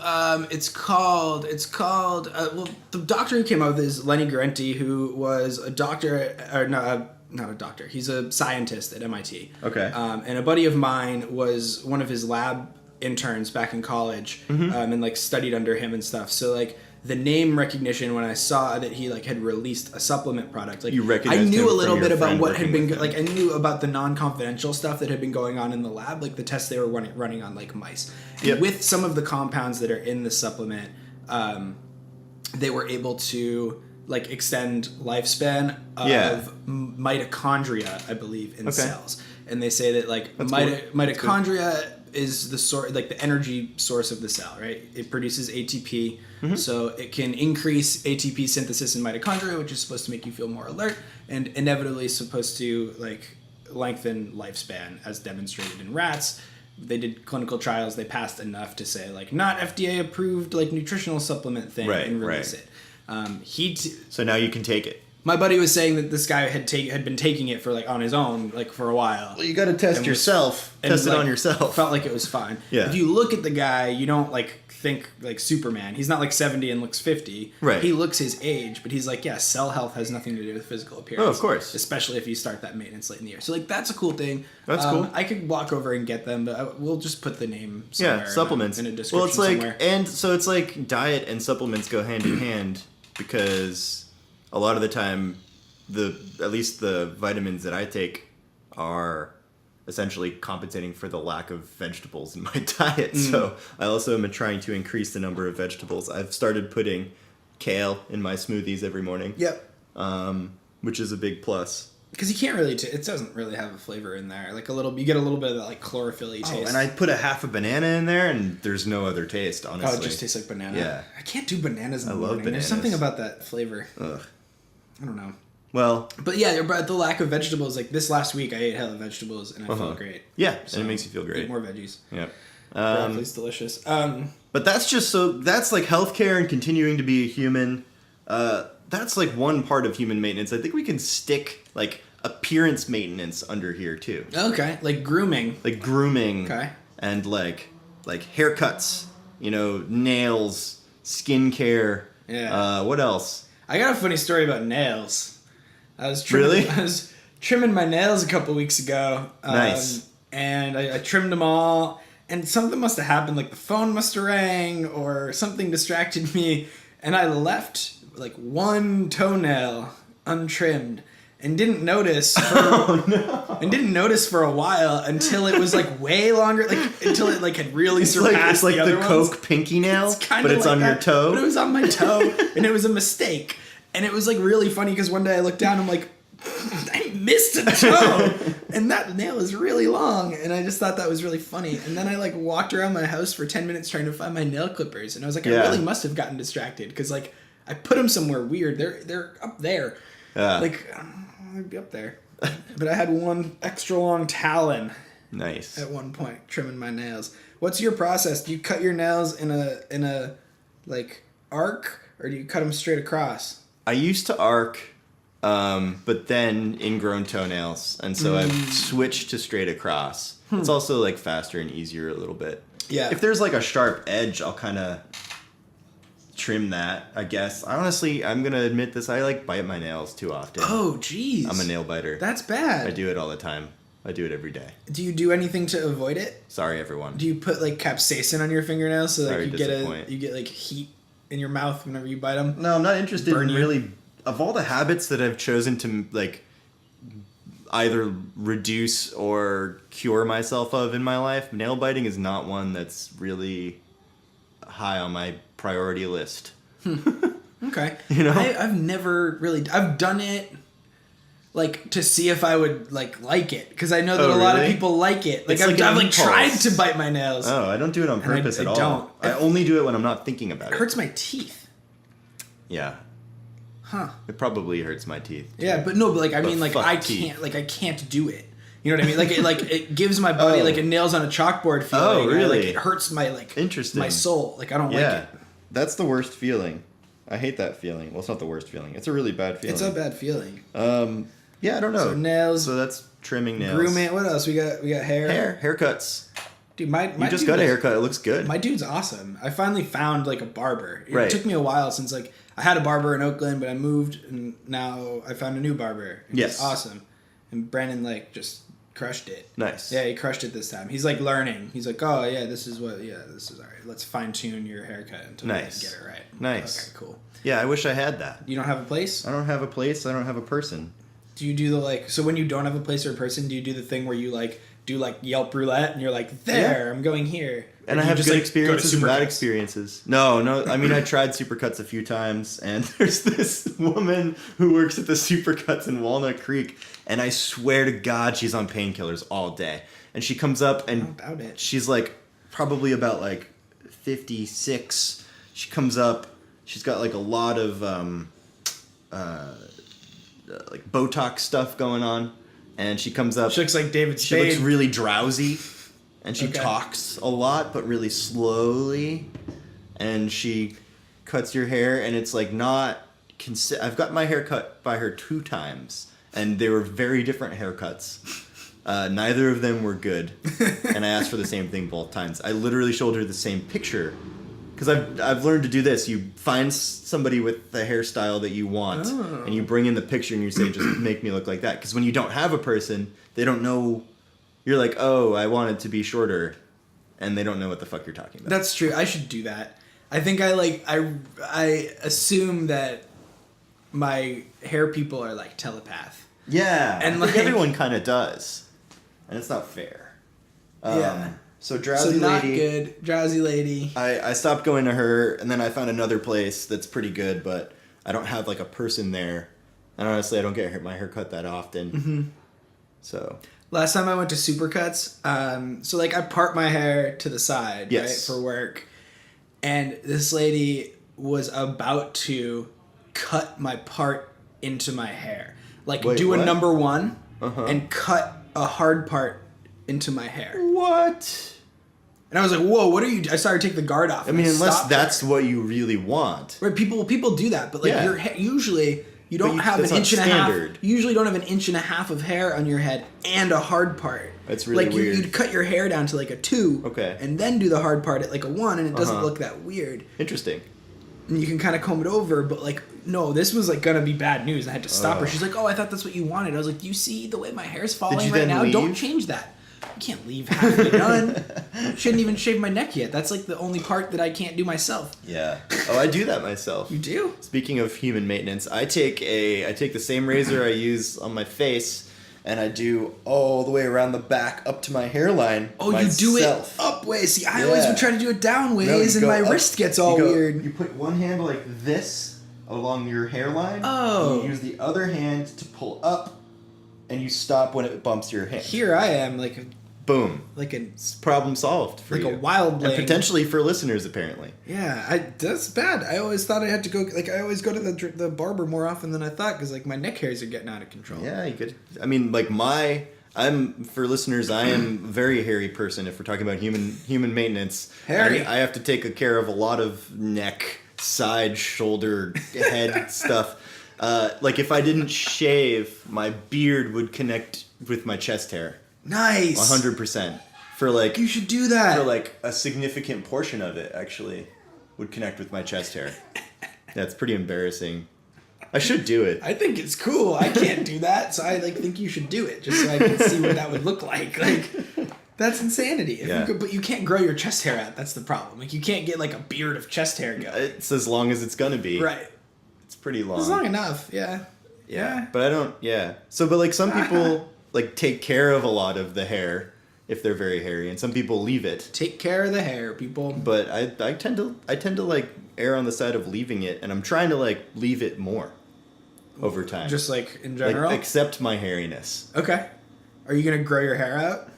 Speaker 2: it's called, the doctor who came up with this is Lenny Guarente, who was a doctor, not a doctor, he's a scientist at MIT.
Speaker 1: Okay.
Speaker 2: And a buddy of mine was one of his lab interns back in college, and like studied under him and stuff. So like the name recognition, when I saw that he like had released a supplement product, like I knew a little bit about what had been like I knew about the non-confidential stuff that had been going on in the lab, like the tests they were running on like mice. And with some of the compounds that are in the supplement, they were able to like extend lifespan of mitochondria, I believe, in cells. And they say that like mitochondria is the sort, like the energy source of the cell, right? It produces ATP, so it can increase ATP synthesis in mitochondria, which is supposed to make you feel more alert, and inevitably supposed to like lengthen lifespan, as demonstrated in rats. They did clinical trials. They passed enough to say like not FDA approved like nutritional supplement thing and release it. So
Speaker 1: now you can take it.
Speaker 2: My buddy was saying that this guy had been taking it for like on his own like for a while.
Speaker 1: Well, you got to test yourself. Test it on yourself.
Speaker 2: Felt like it was fine.
Speaker 1: Yeah.
Speaker 2: If you look at the guy, you don't like think like Superman. He's not like 70 and looks 50.
Speaker 1: Right.
Speaker 2: He looks his age, but he's like, yeah, cell health has nothing to do with physical appearance.
Speaker 1: Oh, of course.
Speaker 2: Especially if you start that maintenance late in the year. So like that's a cool thing.
Speaker 1: That's cool.
Speaker 2: I could walk over and get them, but we'll just put the name somewhere.
Speaker 1: Supplements
Speaker 2: in a description.
Speaker 1: Well, it's like
Speaker 2: somewhere.
Speaker 1: and so it's like diet and supplements go hand in hand because a lot of the time at least the vitamins that I take are essentially compensating for the lack of vegetables in my diet. So I also am trying to increase the number of vegetables. I've started putting kale in my smoothies every morning.
Speaker 2: Yep.
Speaker 1: Which is a big plus.
Speaker 2: Because you can't really, it doesn't really have a flavor in there. Like you get a little bit of that like chlorophyll-y taste.
Speaker 1: Oh, and I put a half a banana in there, and there's no other taste, honestly.
Speaker 2: Oh, it just tastes like banana.
Speaker 1: Yeah.
Speaker 2: I can't do bananas in the morning.
Speaker 1: love bananas.
Speaker 2: There's something about that flavor.
Speaker 1: Ugh.
Speaker 2: I don't know.
Speaker 1: Well,
Speaker 2: but yeah, but the lack of vegetables, like this last week, I ate hella vegetables and I felt great.
Speaker 1: Yeah, and it makes you feel great.
Speaker 2: Eat more veggies.
Speaker 1: Yeah.
Speaker 2: Broccoli's delicious.
Speaker 1: But that's that's like healthcare and continuing to be a human. That's like one part of human maintenance. I think we can stick like appearance maintenance under here too.
Speaker 2: Okay, like grooming.
Speaker 1: Like grooming.
Speaker 2: Okay.
Speaker 1: And like haircuts, nails, skincare.
Speaker 2: Yeah.
Speaker 1: What else?
Speaker 2: I got a funny story about nails. I was trimming my nails a couple weeks ago.
Speaker 1: Nice.
Speaker 2: And I trimmed them all, and something must have happened, like the phone must have rang, or something distracted me, and I left like one toenail untrimmed. And didn't notice for a while until it was like way longer, like until it like had really surpassed
Speaker 1: the other
Speaker 2: ones.
Speaker 1: Coke pinky nail, but
Speaker 2: like
Speaker 1: it's on your toe.
Speaker 2: But it was on my toe, and it was a mistake. And it was like really funny because one day I looked down, I'm like, I missed a toe, and that nail is really long. And I just thought that was really funny. And then I like walked around my house for 10 minutes trying to find my nail clippers, and I was like, I really must have gotten distracted because like I put them somewhere weird. They're up there. Like, I'd be up there. But I had one extra long talon.
Speaker 1: Nice.
Speaker 2: At one point, trimming my nails. What's your process? Do you cut your nails in a like arc, or do you cut them straight across?
Speaker 1: I used to arc, but then ingrown toenails, and so I've switched to straight across. It's also like faster and easier a little bit.
Speaker 2: Yeah.
Speaker 1: If there's like a sharp edge, I'll kind of trim that, I guess. Honestly, I'm gonna admit this. I like bite my nails too often.
Speaker 2: Oh, jeez.
Speaker 1: I'm a nail biter.
Speaker 2: That's bad.
Speaker 1: I do it all the time. I do it every day.
Speaker 2: Do you do anything to avoid it?
Speaker 1: Sorry, everyone.
Speaker 2: Do you put like capsaicin on your fingernails so like
Speaker 1: Sorry,
Speaker 2: you get like heat in your mouth whenever you bite them?
Speaker 1: No, I'm not interested
Speaker 2: Burn
Speaker 1: in
Speaker 2: you?
Speaker 1: really. Of all the habits that I've chosen to like either reduce or cure myself of in my life, nail biting is not one that's really high on my priority list.
Speaker 2: Okay.
Speaker 1: You know?
Speaker 2: I've never really... I've done it, like, to see if I would, like it. Because I know that a lot of
Speaker 1: really?
Speaker 2: people like it. Like,
Speaker 1: It's like
Speaker 2: I've
Speaker 1: an
Speaker 2: tried
Speaker 1: impulse.
Speaker 2: to bite my nails.
Speaker 1: Oh, I don't do it on
Speaker 2: And I-
Speaker 1: purpose
Speaker 2: I
Speaker 1: at all.
Speaker 2: don't.
Speaker 1: I only do it when I'm not thinking about
Speaker 2: It
Speaker 1: it.
Speaker 2: hurts my teeth.
Speaker 1: Yeah.
Speaker 2: Huh.
Speaker 1: It probably hurts my teeth.
Speaker 2: Yeah, but like, I
Speaker 1: But
Speaker 2: mean, like,
Speaker 1: fuck
Speaker 2: I
Speaker 1: teeth.
Speaker 2: can't do it. You know what I mean? It gives my body,
Speaker 1: Oh.
Speaker 2: like, a nails on a chalkboard feeling.
Speaker 1: Oh, really?
Speaker 2: It hurts my,
Speaker 1: Interesting.
Speaker 2: my soul. Like, I don't like
Speaker 1: Yeah.
Speaker 2: it.
Speaker 1: That's the worst feeling. I hate that feeling. Well, it's not the worst feeling. It's a really bad feeling.
Speaker 2: It's a bad feeling.
Speaker 1: Yeah, I don't know.
Speaker 2: So nails,
Speaker 1: So that's trimming nails.
Speaker 2: grooming. What else? We got hair.
Speaker 1: Haircuts.
Speaker 2: Dude, my
Speaker 1: You just
Speaker 2: dude
Speaker 1: got a
Speaker 2: was-
Speaker 1: haircut. It looks good.
Speaker 2: My dude's awesome. I finally found like a barber. It
Speaker 1: Right.
Speaker 2: took me a while since like I had a barber in Oakland, but I moved and now I found a new barber. And
Speaker 1: Yes.
Speaker 2: he's awesome. And Brandon like just crushed it.
Speaker 1: Nice.
Speaker 2: Yeah, he crushed it this time. He's like learning. He's like, oh yeah, this is all right. Let's fine tune your haircut until
Speaker 1: Nice.
Speaker 2: we get it right.
Speaker 1: Nice.
Speaker 2: Okay, cool.
Speaker 1: Yeah, I wish I had that.
Speaker 2: You don't have a place?
Speaker 1: I don't have a place. I don't have a person.
Speaker 2: Do you do the so when you don't have a place or a person, do you do the thing where you like do like Yelp roulette and you're like, there, I'm going here.
Speaker 1: And
Speaker 2: Or
Speaker 1: I
Speaker 2: do you
Speaker 1: have
Speaker 2: just,
Speaker 1: good
Speaker 2: like,
Speaker 1: experiences
Speaker 2: go
Speaker 1: and
Speaker 2: to
Speaker 1: bad
Speaker 2: Supercuts?
Speaker 1: experiences. No. I mean, I tried Supercuts a few times, and there's this woman who works at the Supercuts in Walnut Creek, and I swear to God, she's on painkillers all day. And she comes up, and
Speaker 2: How about it?
Speaker 1: she's like probably about like 56. She comes up. She's got like a lot of like Botox stuff going on, and she comes up.
Speaker 2: She looks like David
Speaker 1: She
Speaker 2: Spade.
Speaker 1: looks really drowsy, and she
Speaker 2: Okay.
Speaker 1: talks a lot, but really slowly. And she cuts your hair, and it's like not. I've got my hair cut by her 2 times, and they were very different haircuts. Neither of them were good, and I asked for the same thing both times. I literally showed her the same picture, because I've learned to do this. You find somebody with the hairstyle that you want, and you bring in the picture, and you say, just make me look like that. Because when you don't have a person, they don't know. You're like, oh, I want it to be shorter, and they don't know what the fuck you're talking about.
Speaker 2: That's true. I should do that. I think I assume that my hair people are like telepath.
Speaker 1: Yeah,
Speaker 2: And
Speaker 1: I think
Speaker 2: like-
Speaker 1: everyone kind of does, and it's not fair.
Speaker 2: Yeah.
Speaker 1: So drowsy
Speaker 2: So not
Speaker 1: lady.
Speaker 2: good. Drowsy lady.
Speaker 1: I stopped going to her, and then I found another place that's pretty good, but I don't have like a person there, and honestly, I don't get my hair cut that often.
Speaker 2: Mm-hmm.
Speaker 1: So
Speaker 2: Last time I went to Supercuts, so like I part my hair to the side,
Speaker 1: Yes.
Speaker 2: right, for work, and this lady was about to cut my part into my hair, like
Speaker 1: Wait,
Speaker 2: do a
Speaker 1: what?
Speaker 2: number 1
Speaker 1: Uh-huh.
Speaker 2: and cut a hard part into my hair.
Speaker 1: what?
Speaker 2: And I was like, "Whoa, what are you?" I started to take the guard off.
Speaker 1: I
Speaker 2: and
Speaker 1: mean, unless
Speaker 2: stopped
Speaker 1: that's
Speaker 2: her.
Speaker 1: what you really want.
Speaker 2: Right, people do that, but like
Speaker 1: Yeah.
Speaker 2: your hair, usually you don't have
Speaker 1: that's
Speaker 2: an
Speaker 1: not
Speaker 2: inch and a
Speaker 1: standard.
Speaker 2: half. You usually don't have an inch and a half of hair on your head and a hard part.
Speaker 1: That's really
Speaker 2: like
Speaker 1: weird.
Speaker 2: You'd cut your hair down to like a 2,
Speaker 1: Okay.
Speaker 2: and then do the hard part at like a 1, and it doesn't
Speaker 1: Uh-huh.
Speaker 2: look that weird.
Speaker 1: Interesting.
Speaker 2: And you can kind of comb it over, but like no, this was like gonna be bad news. I had to stop her. She's like, "Oh, I thought that's what you wanted." I was like, "Do you see the way my hair's falling
Speaker 1: you
Speaker 2: right
Speaker 1: then
Speaker 2: now? Don't
Speaker 1: leave?
Speaker 2: change that. You can't leave halfway done. Shouldn't even shave my neck yet. That's like the only part that I can't do myself."
Speaker 1: Yeah. Oh, I do that myself.
Speaker 2: You do?
Speaker 1: Speaking of human maintenance, I take the same razor I use on my face, and I do all the way around the back up to my hairline.
Speaker 2: Oh,
Speaker 1: myself.
Speaker 2: you do it up ways. See, I always
Speaker 1: Yeah.
Speaker 2: would try to do it down
Speaker 1: No,
Speaker 2: ways,
Speaker 1: you
Speaker 2: and
Speaker 1: go
Speaker 2: my
Speaker 1: up-
Speaker 2: wrist gets all
Speaker 1: you go-
Speaker 2: weird.
Speaker 1: You put one hand like this along your hairline.
Speaker 2: Oh.
Speaker 1: And you use the other hand to pull up, and you stop when it bumps your hand.
Speaker 2: Here I am, like
Speaker 1: Boom.
Speaker 2: Like a
Speaker 1: It's problem solved for
Speaker 2: like
Speaker 1: you.
Speaker 2: a wildling.
Speaker 1: And potentially for listeners, apparently.
Speaker 2: Yeah, that's bad. I always thought I had to go. Like I always go to the barber more often than I thought because like my neck hairs are getting out of control.
Speaker 1: Yeah, you could. I mean, like for listeners, I am a very hairy person. If we're talking about human maintenance,
Speaker 2: Hairy.
Speaker 1: I have to take care of a lot of neck, side, shoulder, head stuff. Like if I didn't shave, my beard would connect with my chest hair.
Speaker 2: Nice.
Speaker 1: 100%. For like
Speaker 2: You should do that.
Speaker 1: for like a significant portion of it actually would connect with my chest hair. That's pretty embarrassing. I should do it.
Speaker 2: I think it's cool. I can't do that, so I like think you should do it just so I can see what that would look like. Like that's insanity. If
Speaker 1: Yeah.
Speaker 2: you could, but you can't grow your chest hair out. That's the problem. Like you can't get like a beard of chest hair going.
Speaker 1: It's as long as it's gonna be.
Speaker 2: Right.
Speaker 1: It's pretty long.
Speaker 2: It's long enough. Yeah.
Speaker 1: Yeah. But I don't. Yeah. So, but like some people like take care of a lot of the hair if they're very hairy, and some people leave it.
Speaker 2: Take care of the hair, people.
Speaker 1: But I tend to like err on the side of leaving it, and I'm trying to like leave it more over time.
Speaker 2: Just like in general.
Speaker 1: Like, accept my hairiness.
Speaker 2: Okay. Are you gonna grow your hair out?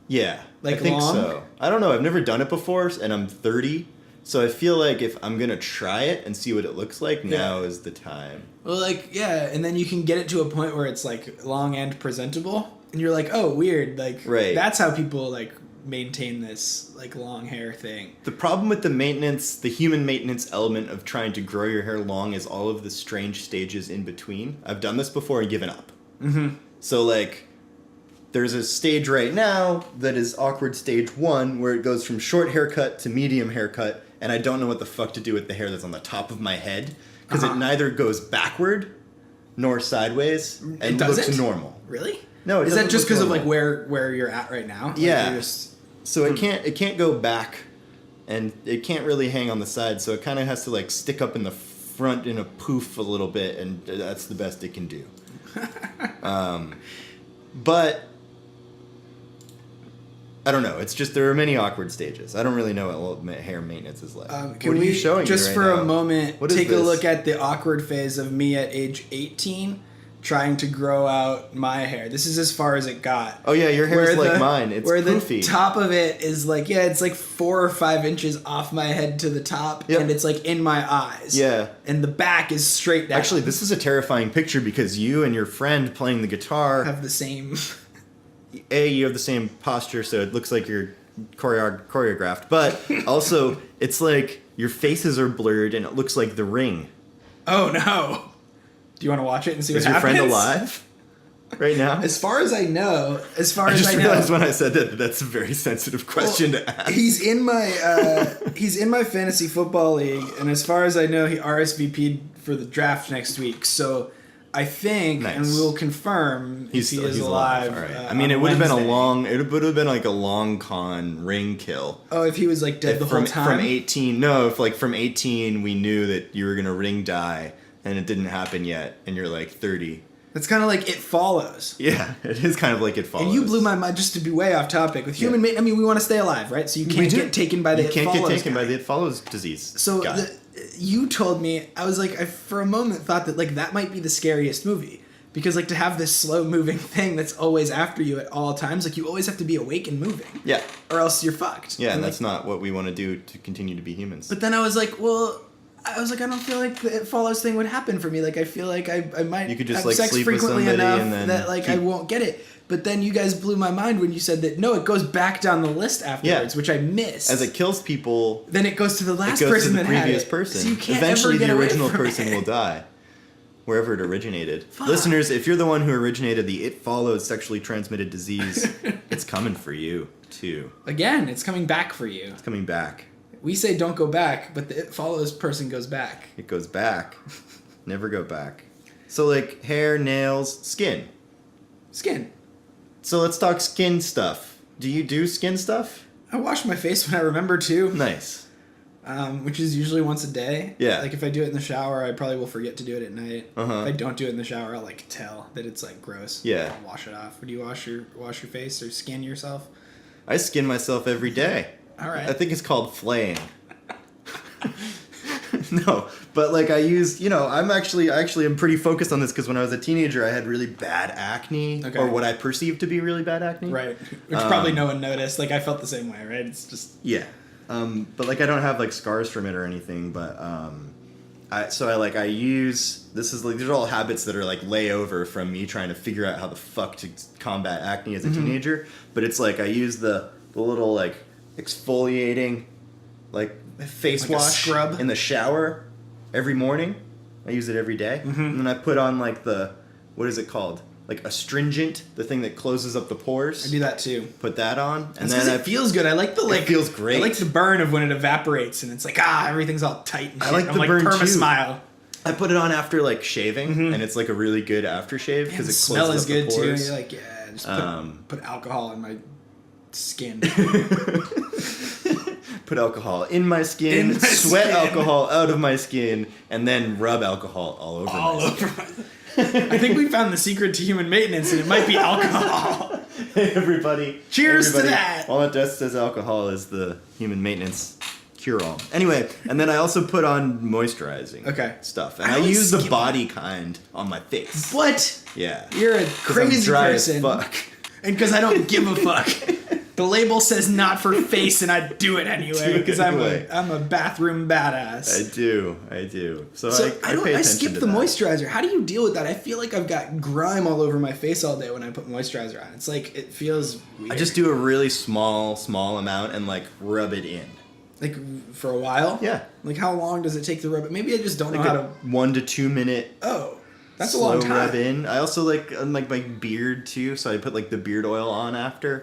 Speaker 1: Yeah,
Speaker 2: Like
Speaker 1: I think
Speaker 2: long?
Speaker 1: so. I don't know. I've never done it before, and I'm 30, so I feel like if I'm gonna try it and see what it looks like, now is the time.
Speaker 2: Well, like yeah, and then you can get it to a point where it's like long and presentable, and you're like, oh, weird. Like
Speaker 1: Right.
Speaker 2: that's how people like maintain this like long hair thing.
Speaker 1: The problem with the human maintenance element of trying to grow your hair long is all of the strange stages in between. I've done this before and given up.
Speaker 2: Mm-hmm.
Speaker 1: So like, there's a stage right now that is awkward stage 1 where it goes from short haircut to medium haircut, and I don't know what the fuck to do with the hair that's on the top of my head because it neither goes backward nor sideways and
Speaker 2: doesn't?
Speaker 1: looks normal.
Speaker 2: Really?
Speaker 1: No, it
Speaker 2: is that
Speaker 1: doesn't
Speaker 2: just
Speaker 1: look
Speaker 2: because of
Speaker 1: normal.
Speaker 2: like where you're at right now? Like,
Speaker 1: Yeah.
Speaker 2: you're just-
Speaker 1: So it can't go back, and it can't really hang on the side. So it kind of has to like stick up in the front in a poof a little bit, and that's the best it can do. But I don't know. It's just there are many awkward stages. I don't really know what hair maintenance is like.
Speaker 2: Can
Speaker 1: what are
Speaker 2: we
Speaker 1: you showing
Speaker 2: just
Speaker 1: me right
Speaker 2: for
Speaker 1: now?
Speaker 2: a moment
Speaker 1: What is
Speaker 2: take a
Speaker 1: this?
Speaker 2: look at the awkward phase of me at age 18 trying to grow out my hair. This is as far as it got.
Speaker 1: Oh yeah, your hair is
Speaker 2: Where
Speaker 1: like
Speaker 2: the-
Speaker 1: mine. It's
Speaker 2: where
Speaker 1: poofy.
Speaker 2: the top of it is like it's like 4 or 5 inches off my head to the top,
Speaker 1: Yep.
Speaker 2: and it's like in my eyes.
Speaker 1: Yeah.
Speaker 2: And the back is straight down.
Speaker 1: Actually, this is a terrifying picture because you and your friend playing the guitar.
Speaker 2: have the same.
Speaker 1: You have the same posture, so it looks like you're choreographed. But also, it's like your faces are blurred, and it looks like The Ring.
Speaker 2: Oh no! Do you want to watch it and see
Speaker 1: Is
Speaker 2: what
Speaker 1: your
Speaker 2: happens?
Speaker 1: friend alive right now?
Speaker 2: As far as I know,
Speaker 1: I just realized when I said that that's a very sensitive question to ask.
Speaker 2: He's in my fantasy football league, and as far as I know, he RSVP'd for the draft next week. So I think, and
Speaker 1: Nice.
Speaker 2: we'll confirm if he is alive.
Speaker 1: All right. I mean, it would have been
Speaker 2: Wednesday.
Speaker 1: it would have been like a long con ring kill.
Speaker 2: Oh, if he was like dead the whole time.
Speaker 1: From 18, no, if like from 18 we knew that you were gonna ring die and it didn't happen yet, and you're like 30.
Speaker 2: It's kind of like It Follows.
Speaker 1: Yeah, it is kind of like It Follows.
Speaker 2: And you blew my mind, just to be way off topic. With human, I mean, we want to stay alive, right? So you can't get taken by the
Speaker 1: You can't
Speaker 2: It
Speaker 1: get
Speaker 2: Follows
Speaker 1: taken
Speaker 2: guy.
Speaker 1: by the It Follows disease.
Speaker 2: So
Speaker 1: guy.
Speaker 2: you told me, I was like, I for a moment thought that like that might be the scariest movie. Because like to have this slow moving thing that's always after you at all times, like you always have to be awake and moving.
Speaker 1: Yeah.
Speaker 2: Or else you're fucked.
Speaker 1: Yeah, and
Speaker 2: like,
Speaker 1: that's not what we want to do to continue to be humans.
Speaker 2: But then I was like, I don't feel like the It Follows thing would happen for me. Like I feel like I might
Speaker 1: You could just,
Speaker 2: have
Speaker 1: like,
Speaker 2: sex
Speaker 1: sleep with
Speaker 2: frequently
Speaker 1: somebody
Speaker 2: enough
Speaker 1: and then
Speaker 2: that like I
Speaker 1: keep-
Speaker 2: won't get it. But then you guys blew my mind when you said that no, it goes back down the list afterwards, which I missed.
Speaker 1: As it kills people,
Speaker 2: then it goes to the last
Speaker 1: it goes
Speaker 2: person
Speaker 1: to the
Speaker 2: that had
Speaker 1: previous
Speaker 2: it.
Speaker 1: person.
Speaker 2: So you can't
Speaker 1: Eventually,
Speaker 2: ever get
Speaker 1: the
Speaker 2: away
Speaker 1: original
Speaker 2: from
Speaker 1: person
Speaker 2: it.
Speaker 1: will die, wherever it originated.
Speaker 2: Fuck.
Speaker 1: Listeners, if you're the one who originated the It Follows sexually transmitted disease, it's coming for you too.
Speaker 2: Again, it's coming back for you.
Speaker 1: It's coming back.
Speaker 2: We say don't go back, but the It Follows person goes back.
Speaker 1: It goes back. Never go back. So like hair, nails, skin.
Speaker 2: Skin.
Speaker 1: So let's talk skin stuff. Do you do skin stuff?
Speaker 2: I wash my face when I remember to,
Speaker 1: Nice.
Speaker 2: which is usually once a day.
Speaker 1: Yeah.
Speaker 2: Like if I do it in the shower, I probably will forget to do it at night.
Speaker 1: Uh-huh.
Speaker 2: If I don't do it in the shower, I'll like tell that it's like gross.
Speaker 1: Yeah.
Speaker 2: I'll wash it off. Do you wash your face or skin yourself?
Speaker 1: I skin myself every day.
Speaker 2: All right.
Speaker 1: I think it's called flaying. No, but like I use, I actually am pretty focused on this because when I was a teenager, I had really bad acne, or what I perceived to be really bad acne.
Speaker 2: Right. Which probably no one noticed. Like I felt the same way, right? It's just
Speaker 1: yeah. But like I don't have like scars from it or anything, but I use these are all habits that are like layover from me trying to figure out how the fuck to combat acne as a teenager. But it's like I use the little like exfoliating like face
Speaker 2: like
Speaker 1: wash
Speaker 2: scrub
Speaker 1: in the shower every morning. I use it every day, and then I put on like what is it called? Like astringent, the thing that closes up the pores.
Speaker 2: I do that too.
Speaker 1: Put that on, and
Speaker 2: then it feels good. I like the
Speaker 1: It feels great.
Speaker 2: I like the burn of when it evaporates, and it's like everything's all tight and shit.
Speaker 1: I like
Speaker 2: I'm
Speaker 1: the burn
Speaker 2: perma
Speaker 1: too.
Speaker 2: Smile.
Speaker 1: I put it on after like shaving, and it's like a really good aftershave because it
Speaker 2: smell
Speaker 1: closes
Speaker 2: is
Speaker 1: up the
Speaker 2: good too.
Speaker 1: pores.
Speaker 2: You're like, just put alcohol in my skin.
Speaker 1: Put alcohol in my skin, sweat alcohol out of my skin, and then rub alcohol all over my skin.
Speaker 2: I think we found the secret to human maintenance, and it might be alcohol.
Speaker 1: Hey, everybody.
Speaker 2: Cheers to that.
Speaker 1: Walnut Dust says alcohol is the human maintenance cure-all. Anyway, and then I also put on moisturizing stuff. And I use the body kind on my face.
Speaker 2: What?
Speaker 1: Yeah.
Speaker 2: You're a
Speaker 1: 'Cause
Speaker 2: crazy
Speaker 1: I'm dry
Speaker 2: person.
Speaker 1: as fuck.
Speaker 2: And because I don't give a fuck. The label says not for face, and I do it anyway because I'm a bathroom badass.
Speaker 1: I do. So
Speaker 2: I
Speaker 1: pay attention
Speaker 2: I skip
Speaker 1: to
Speaker 2: the
Speaker 1: that.
Speaker 2: moisturizer. How do you deal with that? I feel like I've got grime all over my face all day when I put moisturizer on. It's like it feels weird.
Speaker 1: I just do a really small amount and like rub it in.
Speaker 2: Like for a while?
Speaker 1: Yeah.
Speaker 2: Like how long does it take to rub it? Maybe I just don't know
Speaker 1: Like
Speaker 2: how
Speaker 1: a 1 to 2 minute.
Speaker 2: Oh. That's
Speaker 1: slow
Speaker 2: a long time.
Speaker 1: rub in. I also like my beard too, so I put like the beard oil on after,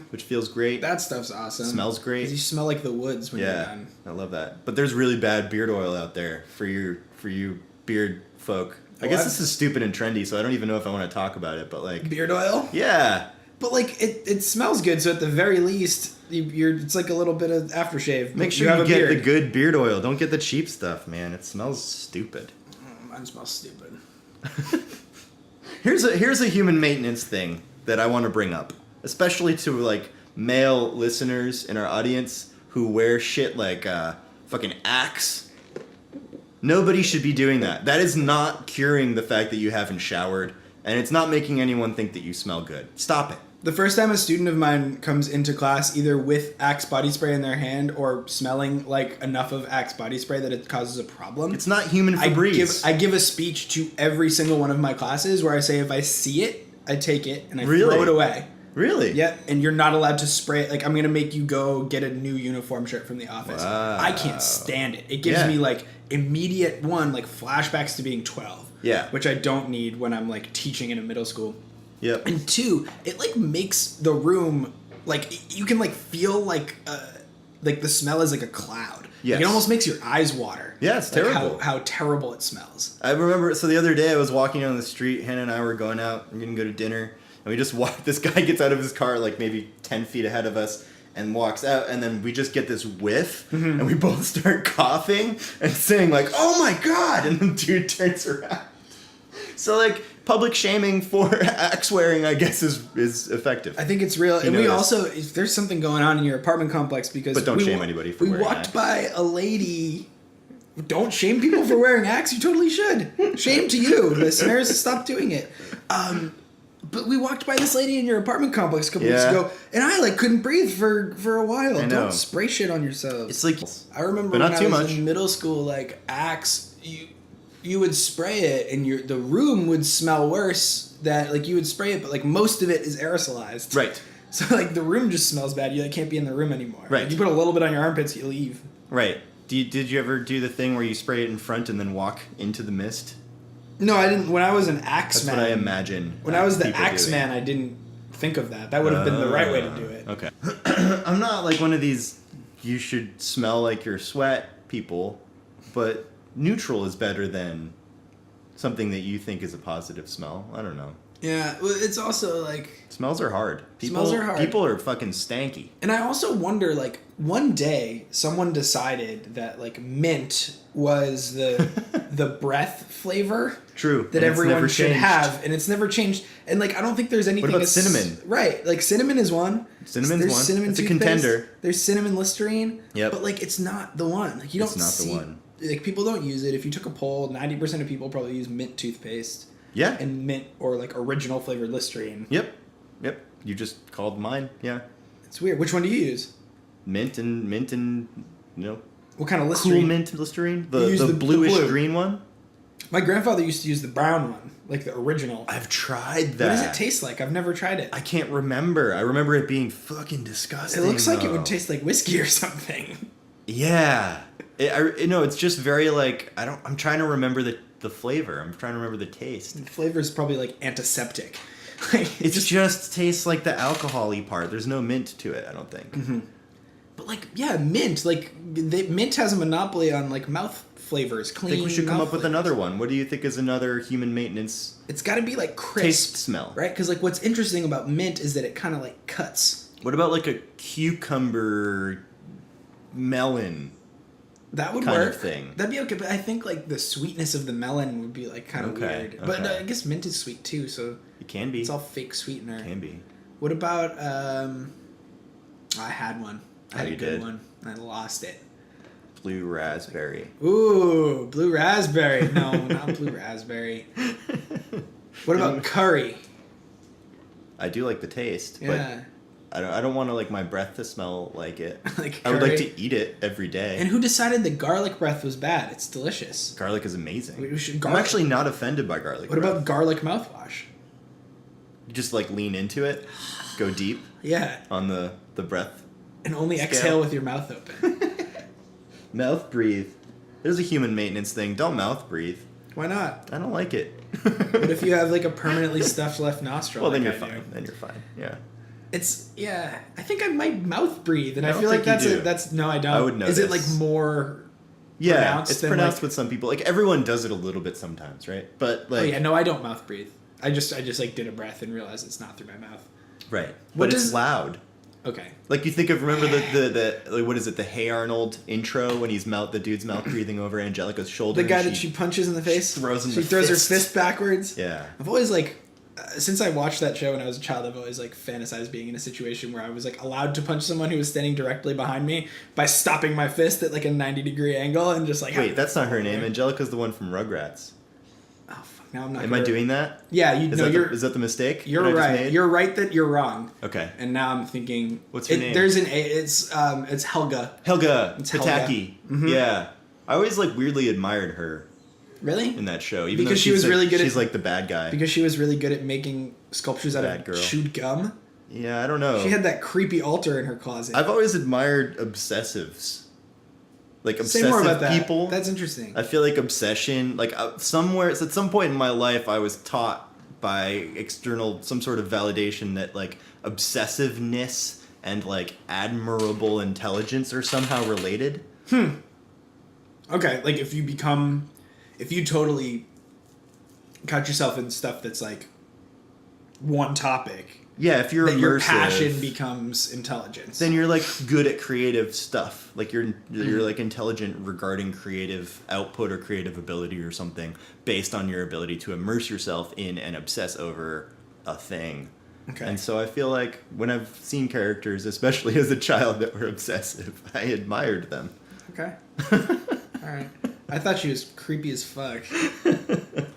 Speaker 1: which feels great.
Speaker 2: That stuff's awesome.
Speaker 1: Smells great.
Speaker 2: 'Cause you smell like the woods when you're done.
Speaker 1: I love that. But there's really bad beard oil out there for you beard folk. I guess this is stupid and trendy, so I don't even know if I want to talk about it. But like
Speaker 2: beard oil.
Speaker 1: Yeah.
Speaker 2: But like it smells good, so at the very least, it's like a little bit of aftershave.
Speaker 1: Make sure you get the good beard oil. Don't get the cheap stuff, man. It smells stupid.
Speaker 2: Mine smells stupid.
Speaker 1: Here's a human maintenance thing that I want to bring up, especially to like male listeners in our audience who wear shit like fucking Axe. Nobody should be doing that. That is not curing the fact that you haven't showered, and it's not making anyone think that you smell good. Stop it.
Speaker 2: The first time a student of mine comes into class either with Axe body spray in their hand or smelling like enough of Axe body spray that it causes a problem.
Speaker 1: It's not human Febreze.
Speaker 2: I give a speech to every single one of my classes where I say if I see it, I take it and I
Speaker 1: Really?
Speaker 2: throw it away.
Speaker 1: Really?
Speaker 2: Yep, and you're not allowed to spray it. Like, I'm going to make you go get a new uniform shirt from the office.
Speaker 1: Wow.
Speaker 2: I can't stand it. It gives me, like, immediate, flashbacks to being 12.
Speaker 1: Yeah.
Speaker 2: Which I don't need when I'm, like, teaching in a middle school.
Speaker 1: Yep.
Speaker 2: And 2, it, like, makes the room, like, you can, like, feel, like the smell is like a cloud.
Speaker 1: Yes.
Speaker 2: Like, it almost makes your eyes water.
Speaker 1: Yeah, it's terrible.
Speaker 2: How terrible it smells.
Speaker 1: I remember, so the other day I was walking down the street, Hannah and I were going out, we're going to go to dinner, and we just walk, this guy gets out of his car like maybe 10 feet ahead of us and walks out, and then we just get this whiff, and we both start coughing and saying like, oh my god, and the dude turns around. So like, public shaming for axe wearing, I guess, is effective.
Speaker 2: I think it's real. And we also, if there's something going on in your apartment complex because...
Speaker 1: But don't shame anybody for wearing
Speaker 2: We walked
Speaker 1: axe.
Speaker 2: by a lady... Don't shame people for wearing axe. You totally should. Shame to you, listeners. Stop doing it. But we walked by this lady in your apartment complex a couple weeks ago, and I couldn't breathe for a while.
Speaker 1: I know.
Speaker 2: Don't spray shit on yourselves.
Speaker 1: It's like,
Speaker 2: I remember
Speaker 1: but
Speaker 2: when
Speaker 1: not
Speaker 2: I
Speaker 1: too
Speaker 2: was
Speaker 1: much.
Speaker 2: in middle school, Axe, you would spray it, and the room would smell worse. That you would spray it, but most of it is aerosolized.
Speaker 1: Right.
Speaker 2: So the room just smells bad. You can't be in the room anymore.
Speaker 1: Right.
Speaker 2: You put a little bit on your armpits, you leave.
Speaker 1: Right. Did you ever do the thing where you spray it in front and then walk into the mist?
Speaker 2: No, I didn't. When I was an Axeman.
Speaker 1: That's what I imagine.
Speaker 2: When I was the
Speaker 1: people
Speaker 2: Axeman,
Speaker 1: doing.
Speaker 2: I didn't think of that. That would have been the right way to do it.
Speaker 1: Okay. I'm not one of these you should smell like your sweat people, but neutral is better than something that you think is a positive smell. I don't know.
Speaker 2: Yeah, well, it's also
Speaker 1: Smells are hard.
Speaker 2: Smells are hard.
Speaker 1: People are fucking stanky.
Speaker 2: And I also wonder, one day someone decided that mint was the breath flavor.
Speaker 1: True.
Speaker 2: That
Speaker 1: and it's
Speaker 2: everyone
Speaker 1: never
Speaker 2: should
Speaker 1: changed.
Speaker 2: have, and it's never changed. And I don't think there's anything.
Speaker 1: What about cinnamon?
Speaker 2: Right, cinnamon is one.
Speaker 1: Cinnamon's
Speaker 2: there's
Speaker 1: one.
Speaker 2: Cinnamon
Speaker 1: It's a
Speaker 2: toothpaste.
Speaker 1: contender.
Speaker 2: There's cinnamon Listerine.
Speaker 1: Yep.
Speaker 2: But it's not the one. You don't
Speaker 1: It's not
Speaker 2: see.
Speaker 1: the one.
Speaker 2: like people don't use it. If you took a poll, 90% of people probably use mint toothpaste.
Speaker 1: Yeah.
Speaker 2: And mint or like original flavored Listerine.
Speaker 1: Yep. You just called mine. Yeah.
Speaker 2: It's weird. Which one do you use?
Speaker 1: Mint and
Speaker 2: What kind of Listerine?
Speaker 1: Cool mint Listerine. The
Speaker 2: the
Speaker 1: bluish
Speaker 2: blue.
Speaker 1: green one.
Speaker 2: My grandfather used to use the brown one, like the original.
Speaker 1: I've tried that.
Speaker 2: What does it taste like? I've never tried it.
Speaker 1: I can't remember. I remember it being fucking disgusting.
Speaker 2: It looks like it would taste like whiskey or something.
Speaker 1: Yeah. It's just very like I'm trying to remember the flavor. I'm trying to remember the taste.
Speaker 2: The flavor is probably like antiseptic.
Speaker 1: It just tastes like the alcohol-y part. There's no mint to it, I don't think.
Speaker 2: Mm-hmm. But like, yeah, mint. Like, mint has a monopoly on like mouth flavors. Clean.
Speaker 1: I think we should come up with
Speaker 2: flavors.
Speaker 1: another one. What do you think is another human maintenance?
Speaker 2: It's got to be like crisp
Speaker 1: taste smell,
Speaker 2: right? Because like what's interesting about mint is that it kind of like cuts.
Speaker 1: What about like a cucumber melon?
Speaker 2: That would
Speaker 1: kind
Speaker 2: work.
Speaker 1: Of thing.
Speaker 2: That'd be okay, but I think like the sweetness of the melon would be like kind of weird. But I guess mint is sweet too, so
Speaker 1: it can be.
Speaker 2: It's all fake sweetener.
Speaker 1: It can be.
Speaker 2: What about I had one. I had
Speaker 1: a
Speaker 2: good one. I lost it.
Speaker 1: Blue raspberry.
Speaker 2: Ooh, blue raspberry. No, not blue raspberry. What about curry?
Speaker 1: I do like the taste,
Speaker 2: yeah.
Speaker 1: But I don't want to like my breath to smell like it.
Speaker 2: Like
Speaker 1: I would like to eat it every day.
Speaker 2: And who decided that garlic breath was bad? It's delicious.
Speaker 1: Garlic is amazing.
Speaker 2: I'm
Speaker 1: actually not offended by garlic.
Speaker 2: What about garlic mouthwash?
Speaker 1: You just like lean into it, go deep.
Speaker 2: Yeah.
Speaker 1: On the breath.
Speaker 2: And only exhale with your mouth open.
Speaker 1: Mouth breathe. There's a human maintenance thing. Don't mouth breathe.
Speaker 2: Why not?
Speaker 1: I don't like it.
Speaker 2: What if you have like a permanently stuffed left nostril?
Speaker 1: Well, then you're fine. Then you're fine. Yeah.
Speaker 2: I think I might mouth breathe, and I feel like that's no, I don't.
Speaker 1: I would notice.
Speaker 2: Is it like more?
Speaker 1: Yeah,
Speaker 2: pronounced
Speaker 1: it's
Speaker 2: than
Speaker 1: pronounced
Speaker 2: like,
Speaker 1: with some people. Like everyone does it a little bit sometimes, right? But like,
Speaker 2: oh yeah, no, I don't mouth breathe. I just like did a breath and realized it's not through my mouth.
Speaker 1: Right, but it's loud.
Speaker 2: Okay.
Speaker 1: Like you think of remember the like, what is it, the Hey Arnold intro when the dude's mouth breathing over Angelica's shoulder.
Speaker 2: The guy that she punches in the face.
Speaker 1: She throws
Speaker 2: her fist backwards.
Speaker 1: Yeah.
Speaker 2: I've always like. Since I watched that show when I was a child, I've always like fantasized being in a situation where I was like allowed to punch someone who was standing directly behind me by stopping my fist at like a 90-degree angle and just like.
Speaker 1: Wait, that's not her name. Angelica's the one from Rugrats.
Speaker 2: Oh fuck! Now I'm not.
Speaker 1: Am I doing that?
Speaker 2: Yeah,
Speaker 1: is that the mistake?
Speaker 2: You're right. You're right that you're wrong.
Speaker 1: Okay.
Speaker 2: And now I'm thinking.
Speaker 1: What's her name?
Speaker 2: There's an A. It's Helga.
Speaker 1: Helga.
Speaker 2: It's
Speaker 1: Pataki.
Speaker 2: Mm-hmm.
Speaker 1: Yeah, I always like weirdly admired her.
Speaker 2: Really?
Speaker 1: In that show, even
Speaker 2: because she was really good.
Speaker 1: She's like the bad guy.
Speaker 2: Because she was really good at making sculptures out of chewed gum.
Speaker 1: Yeah, I don't know.
Speaker 2: She had that creepy altar in her closet.
Speaker 1: I've always admired obsessives. Like obsessive
Speaker 2: Say more about
Speaker 1: people.
Speaker 2: That. That's interesting.
Speaker 1: I feel like obsession. Like at some point in my life, I was taught by some sort of validation that like obsessiveness and like admirable intelligence are somehow related.
Speaker 2: Okay, like if you totally cut yourself in stuff that's like one topic.
Speaker 1: Yeah, if you're immersive,
Speaker 2: your passion becomes intelligence.
Speaker 1: Then you're like good at creative stuff. Like you're like intelligent regarding creative output or creative ability or something based on your ability to immerse yourself in and obsess over a thing.
Speaker 2: Okay.
Speaker 1: And so I feel like when I've seen characters, especially as a child, that were obsessive, I admired them.
Speaker 2: Okay. All right. I thought she was creepy as fuck.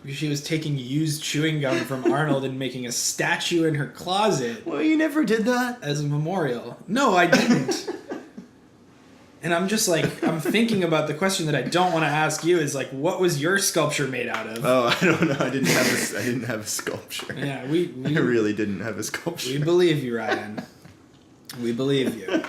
Speaker 2: She was taking used chewing gum from Arnold and making a statue in her closet.
Speaker 1: Well, you never did that?
Speaker 2: As a memorial. No, I didn't. And I'm just like, I'm thinking about the question that I don't want to ask you is like, what was your sculpture made out of?
Speaker 1: Oh, I don't know. I didn't have a sculpture.
Speaker 2: Yeah,
Speaker 1: I really didn't have a sculpture.
Speaker 2: We believe you, Ryan. We believe you.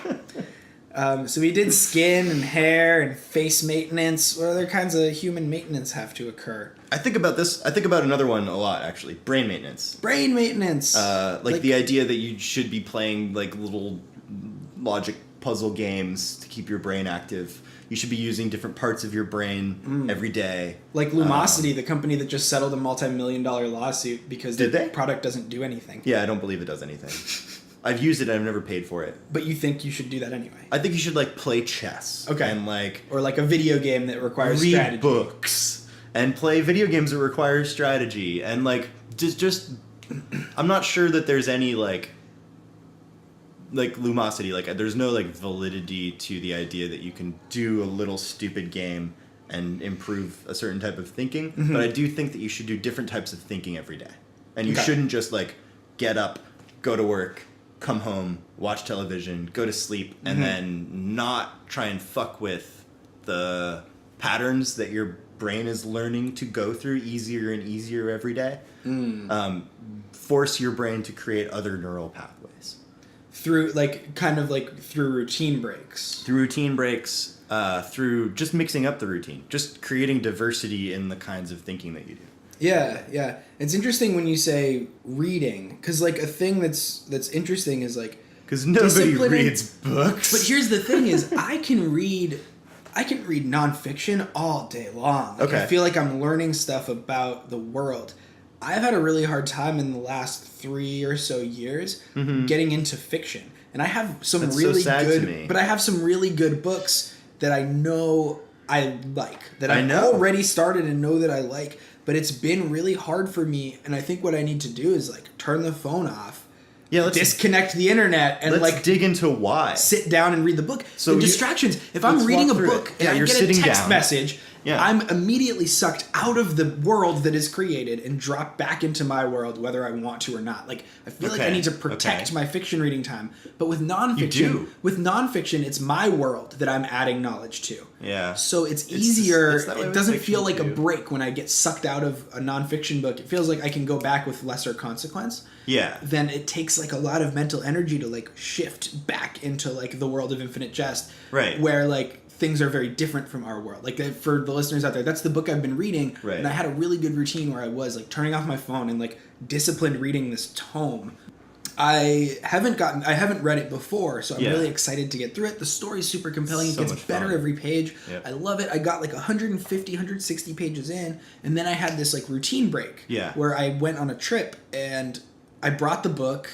Speaker 2: So we did skin and hair and face maintenance. What other kinds of human maintenance have to occur?
Speaker 1: I think about this. I think about another one a lot, actually. Brain maintenance.
Speaker 2: Brain maintenance.
Speaker 1: Like the idea that you should be playing like little logic puzzle games to keep your brain active. You should be using different parts of your brain every day.
Speaker 2: Like Lumosity, the company that just settled a multi-million-dollar lawsuit because the product doesn't do anything.
Speaker 1: Yeah, I don't believe it does anything. I've used it. I've never paid for it.
Speaker 2: But you think you should do that anyway?
Speaker 1: I think you should like play chess.
Speaker 2: Okay.
Speaker 1: And like
Speaker 2: or like a video game that requires
Speaker 1: read
Speaker 2: strategy.
Speaker 1: books and play video games that require strategy and like just. I'm not sure that there's any like lumosity. Like there's no like validity to the idea that you can do a little stupid game and improve a certain type of thinking.
Speaker 2: Mm-hmm.
Speaker 1: But I do think that you should do different types of thinking every day. And you
Speaker 2: Okay.
Speaker 1: shouldn't just like get up, go to work, come home, watch television, go to sleep, and
Speaker 2: Mm-hmm.
Speaker 1: then not try and fuck with the patterns that your brain is learning to go through easier and easier every day. Force your brain to create other neural pathways.
Speaker 2: Through through routine breaks.
Speaker 1: Through routine breaks, through just mixing up the routine, just creating diversity in the kinds of thinking that you do.
Speaker 2: Yeah. It's interesting when you say reading, because like a thing that's interesting is like
Speaker 1: Because nobody
Speaker 2: disciplining-
Speaker 1: reads books.
Speaker 2: But here's the thing: is I can read nonfiction all day long. Like,
Speaker 1: Okay.
Speaker 2: I feel like I'm learning stuff about the world. I've had a really hard time in the last 3 or so years getting into fiction, and I have some
Speaker 1: That's
Speaker 2: really
Speaker 1: so sad
Speaker 2: good.
Speaker 1: to me.
Speaker 2: But I have some really good books that I know I like, that
Speaker 1: I
Speaker 2: I've
Speaker 1: know.
Speaker 2: already started and know that I like. But it's been really hard for me, and I think what I need to do is like turn the phone off,
Speaker 1: let's
Speaker 2: disconnect the internet, and
Speaker 1: let's
Speaker 2: like
Speaker 1: dig into why.
Speaker 2: sit down and read the book.
Speaker 1: So
Speaker 2: the
Speaker 1: you-
Speaker 2: distractions. If
Speaker 1: let's
Speaker 2: I'm reading a
Speaker 1: walk through
Speaker 2: book
Speaker 1: it.
Speaker 2: and
Speaker 1: Yeah,
Speaker 2: I
Speaker 1: you're
Speaker 2: get a
Speaker 1: sitting
Speaker 2: text
Speaker 1: down.
Speaker 2: message,
Speaker 1: Yeah.
Speaker 2: I'm immediately sucked out of the world that is created and dropped back into my world, whether I want to or not. Like I feel like I
Speaker 1: Okay,
Speaker 2: need to protect
Speaker 1: okay.
Speaker 2: my fiction reading time. But with
Speaker 1: You
Speaker 2: nonfiction,
Speaker 1: do.
Speaker 2: it's my world that I'm adding knowledge to.
Speaker 1: Yeah.
Speaker 2: So it's
Speaker 1: It's
Speaker 2: easier.
Speaker 1: that way
Speaker 2: It
Speaker 1: with
Speaker 2: doesn't
Speaker 1: fiction,
Speaker 2: feel like a
Speaker 1: too.
Speaker 2: break when I get sucked out of a nonfiction book. It feels like I can go back with lesser consequence.
Speaker 1: Yeah.
Speaker 2: Then it takes like a lot of mental energy to like shift back into like the world of Infinite Jest.
Speaker 1: Right.
Speaker 2: Where like things are very different from our world. Like for the listeners out there, that's the book I've been reading.
Speaker 1: Right.
Speaker 2: And I had a really good routine where I was like turning off my phone and like disciplined reading this tome. I haven't read it before, so I'm
Speaker 1: Yeah.
Speaker 2: really excited to get through it. The story's super compelling. It
Speaker 1: So
Speaker 2: gets
Speaker 1: much
Speaker 2: better
Speaker 1: fun.
Speaker 2: every page.
Speaker 1: Yep.
Speaker 2: I love it. I got like 150, 160 pages in, and then I had this like routine break.
Speaker 1: Yeah.
Speaker 2: Where I went on a trip and I brought the book,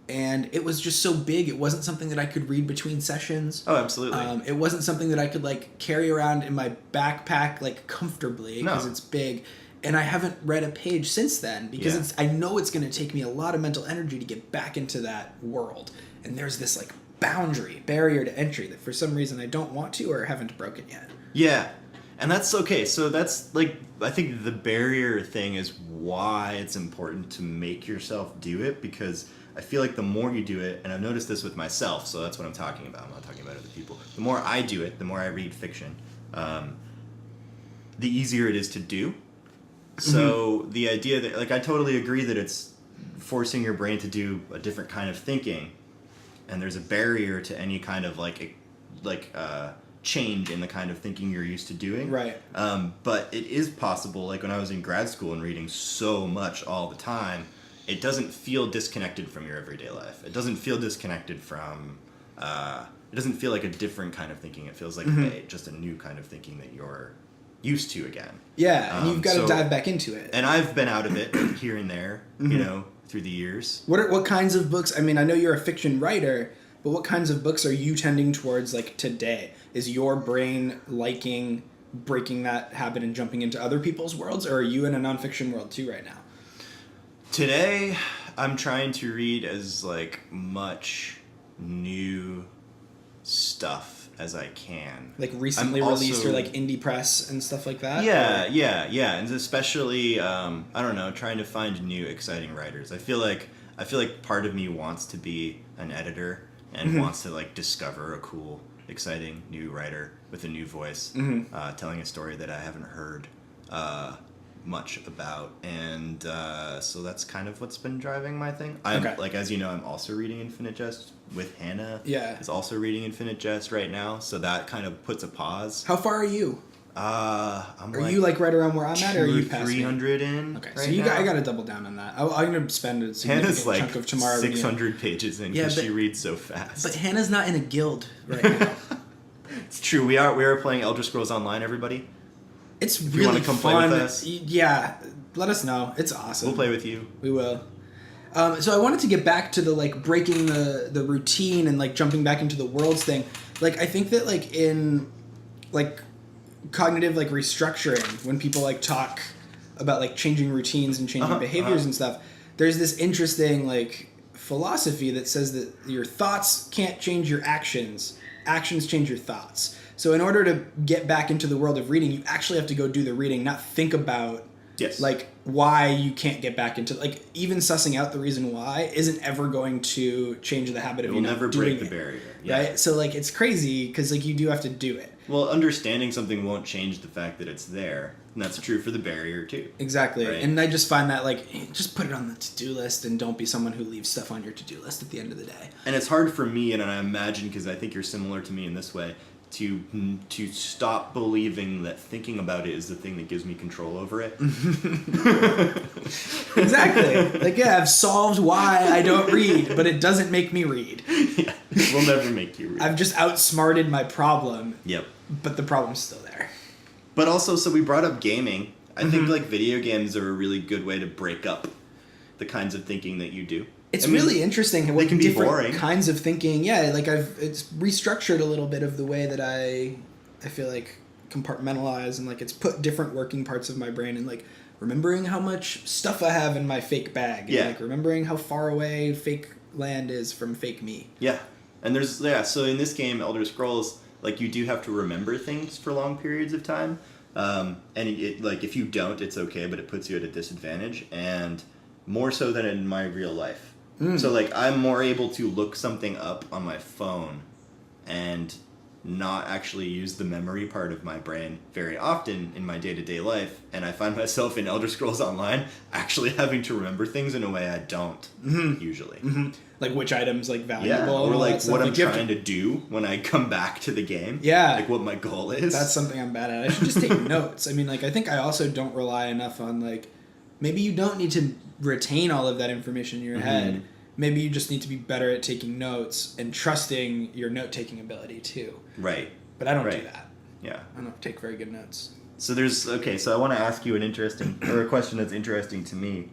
Speaker 2: and it was just so big. It wasn't something that I could read between sessions.
Speaker 1: Oh, absolutely.
Speaker 2: It wasn't something that I could like carry around in my backpack like comfortably because
Speaker 1: No.
Speaker 2: it's big. And I haven't read a page since then because
Speaker 1: Yeah.
Speaker 2: I know it's going to take me a lot of mental energy to get back into that world. And there's this like barrier to entry that for some reason I don't want to or haven't broken yet.
Speaker 1: Yeah, and that's okay. So that's like, I think the barrier thing is why it's important to make yourself do it, because I feel like the more you do it, and I've noticed this with myself, so that's what I'm talking about. I'm not talking about other people. The more I do it, the more I read fiction, the easier it is to do. So the idea that, like, I totally agree that it's forcing your brain to do a different kind of thinking, and there's a barrier to any kind of change in the kind of thinking you're used to doing.
Speaker 2: Right.
Speaker 1: But it is possible, like when I was in grad school and reading so much all the time, it doesn't feel disconnected from your everyday life. It doesn't feel disconnected from, it doesn't feel like a different kind of thinking. It feels like just a new kind of thinking that you're used to again.
Speaker 2: Yeah, and you've got to
Speaker 1: so-
Speaker 2: dive back into it.
Speaker 1: And I've been out of it here and there, you know, through the years.
Speaker 2: What kinds of books? I mean, I know you're a fiction writer, but what kinds of books are you tending towards like today? Is your brain liking breaking that habit and jumping into other people's worlds, or are you in a nonfiction world too right now?
Speaker 1: Today, I'm trying to read as like much new stuff as I can.
Speaker 2: Like recently
Speaker 1: I'm
Speaker 2: released or
Speaker 1: also-
Speaker 2: like indie press and stuff like that?
Speaker 1: Yeah, and especially I don't know, trying to find new exciting writers. I feel like part of me wants to be an editor and wants to like discover a cool, exciting new writer with a new voice, telling a story that I haven't heard much about, and so that's kind of what's been driving my thing. I'm
Speaker 2: Okay.
Speaker 1: like, as you know, I'm also reading Infinite Jest with Hannah.
Speaker 2: Yeah.
Speaker 1: Is also reading Infinite Jest right now, so that kind of puts a pause.
Speaker 2: How far are you?
Speaker 1: I'm
Speaker 2: Are you like right around where I'm at, or are you past me?
Speaker 1: 300 in?
Speaker 2: Okay,
Speaker 1: right
Speaker 2: so
Speaker 1: now.
Speaker 2: I got to double down on that. I'm going to spend a significant
Speaker 1: Hannah's like
Speaker 2: chunk of tomorrow reading it.
Speaker 1: 600 pages in
Speaker 2: Yeah,
Speaker 1: because
Speaker 2: but-
Speaker 1: she reads so fast.
Speaker 2: But Hannah's not in a guild right now.
Speaker 1: It's true. We are playing Elder Scrolls Online. Everybody,
Speaker 2: It's
Speaker 1: you
Speaker 2: really
Speaker 1: wanna come play
Speaker 2: fun.
Speaker 1: with us?
Speaker 2: Yeah, let us know. It's awesome.
Speaker 1: we'll play with you.
Speaker 2: We will. So I wanted to get back to the like breaking the routine and like jumping back into the worlds thing. Like I think that like in like cognitive like restructuring, when people like talk about like changing routines and changing behaviors and stuff, there's this interesting like philosophy that says that your thoughts can't change your actions actions change your thoughts. So in order to get back into the world of reading, you actually have to go do the reading, not think about like why you can't get back into, like, even sussing out the reason why isn't ever going to change the habit of you not doing it. It will never break the barrier. Yeah. Right? So like it's crazy because like you do have to do it.
Speaker 1: Well, understanding something won't change the fact that it's there. And that's true for the barrier too.
Speaker 2: Exactly. Right? And I just find that like just put it on the to-do list and don't be someone who leaves stuff on your to-do list at the end of the day.
Speaker 1: And it's hard for me, and I imagine because I think you're similar to me in this way, to stop believing that thinking about it is the thing that gives me control over it.
Speaker 2: Exactly. Like, yeah, I've solved why I don't read, but it doesn't make me read.
Speaker 1: Yeah, it will never make you read.
Speaker 2: I've just outsmarted my problem.
Speaker 1: Yep.
Speaker 2: But the problem's still there.
Speaker 1: But also, so we brought up gaming. I think like video games are a really good way to break up the kinds of thinking that you do.
Speaker 2: It's really interesting what different kinds of thinking. Yeah, like it's restructured a little bit of the way that I feel like compartmentalize, and like it's put different working parts of my brain, and like remembering how much stuff I have in my fake bag, and like remembering how far away fake land is from fake me.
Speaker 1: Yeah. And so in this game, Elder Scrolls, like you do have to remember things for long periods of time. And it like if you don't, it's okay, but it puts you at a disadvantage, and more so than in my real life. So, like, I'm more able to look something up on my phone and not actually use the memory part of my brain very often in my day-to-day life. And I find myself in Elder Scrolls Online actually having to remember things in a way I don't usually.
Speaker 2: Like which items, like, valuable.
Speaker 1: Yeah, or, like, what I'm trying to do when I come back to the game.
Speaker 2: Yeah.
Speaker 1: Like, what my goal is.
Speaker 2: That's something I'm bad at. I should just take notes. I mean, like, I think I also don't rely enough on, like, maybe you don't need to retain all of that information in your head. Maybe you just need to be better at taking notes and trusting your note-taking ability too.
Speaker 1: Right.
Speaker 2: But I don't do that.
Speaker 1: Yeah.
Speaker 2: I don't take very good notes.
Speaker 1: So so I want to ask you a question that's interesting to me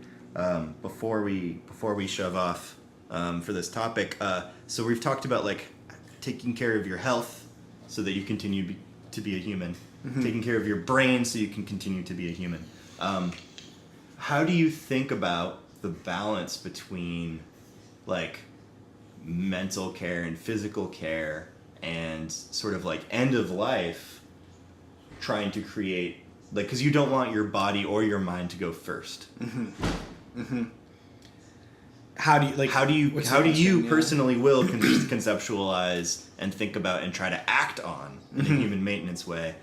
Speaker 1: before we shove off for this topic. So we've talked about like taking care of your health so that you continue to be a human, taking care of your brain so you can continue to be a human. How do you think about the balance between like mental care and physical care and sort of like end of life trying to create like, because you don't want your body or your mind to go first.
Speaker 2: How do you
Speaker 1: personally will conceptualize and think about and try to act on in a human maintenance way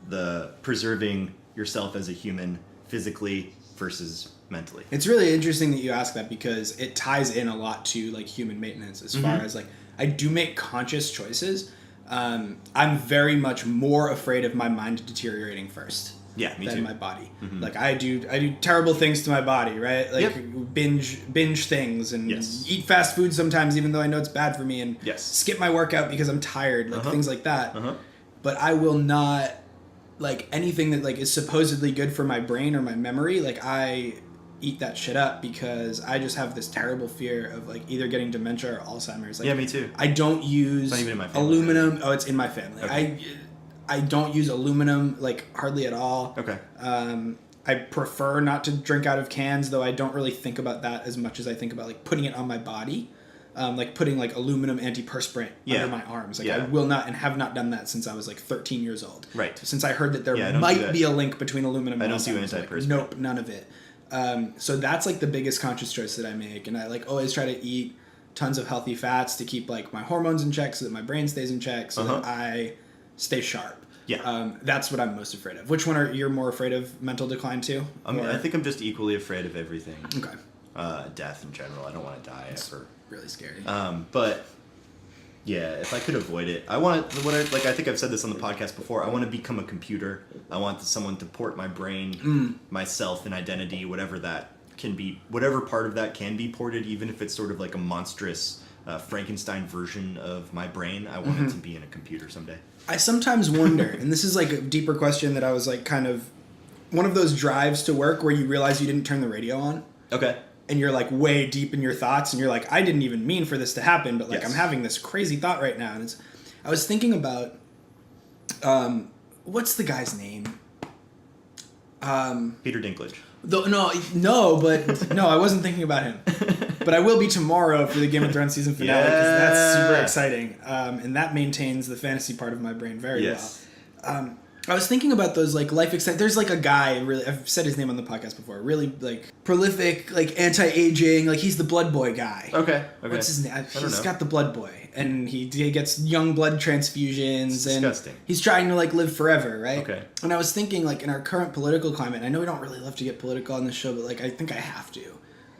Speaker 1: the preserving yourself as a human physically versus mentally?
Speaker 2: It's really interesting that you ask that because it ties in a lot to like human maintenance as far as like I do make conscious choices. I'm very much more afraid of my mind deteriorating first.
Speaker 1: Yeah, me
Speaker 2: than
Speaker 1: too.
Speaker 2: My body. Like I do terrible things to my body, right? Like binge things and eat fast food sometimes even though I know it's bad for me, and skip my workout because I'm tired, like things like that. But I will not like anything that like is supposedly good for my brain or my memory, like I eat that shit up because I just have this terrible fear of like either getting dementia or Alzheimer's. Like,
Speaker 1: yeah, me too.
Speaker 2: I don't use aluminum. Right? Oh, it's in my family. Okay. I don't use aluminum like hardly at all.
Speaker 1: Okay.
Speaker 2: I prefer not to drink out of cans, though I don't really think about that as much as I think about like putting it on my body. Like putting like aluminum antiperspirant under my arms. Like I will not and have not done that since I was like 13 years old.
Speaker 1: Right.
Speaker 2: Since I heard that there might be a link between aluminum and
Speaker 1: Alzheimer's. I don't do antiperspirant.
Speaker 2: Like, nope, none of it. So that's like the biggest conscious choice that I make, and I like always try to eat tons of healthy fats to keep like my hormones in check so that my brain stays in check so that I stay sharp.
Speaker 1: Yeah.
Speaker 2: That's what I'm most afraid of. Which one are you more afraid of mental decline too?
Speaker 1: I think I'm just equally afraid of everything.
Speaker 2: Okay.
Speaker 1: Death in general. I don't want to die ever.
Speaker 2: Really scary.
Speaker 1: But yeah, if I could avoid it, I think I've said this on the podcast before. I want to become a computer. I want someone to port my brain, myself, and identity, whatever that can be, whatever part of that can be ported, even if it's sort of like a monstrous Frankenstein version of my brain. I want it to be in a computer someday.
Speaker 2: I sometimes wonder, and this is like a deeper question that I was like kind of one of those drives to work where you realize you didn't turn the radio on.
Speaker 1: Okay.
Speaker 2: And you're like way deep in your thoughts, and you're like, I didn't even mean for this to happen, but like I'm having this crazy thought right now. And I was thinking about, what's the guy's name?
Speaker 1: Peter Dinklage.
Speaker 2: No, I wasn't thinking about him. But I will be tomorrow for the Game of Thrones season finale because that's super exciting. And that maintains the fantasy part of my brain very well. I was thinking about those like life extent. There's like a guy, really, I've said his name on the podcast before, really like prolific, like anti-aging, like he's the blood boy guy.
Speaker 1: Okay.
Speaker 2: What's his name? He's got the blood boy, and he gets young blood transfusions. It's disgusting. And he's trying to like live forever, right?
Speaker 1: Okay.
Speaker 2: And I was thinking like in our current political climate, and I know we don't really love to get political on this show, but like I think I have to.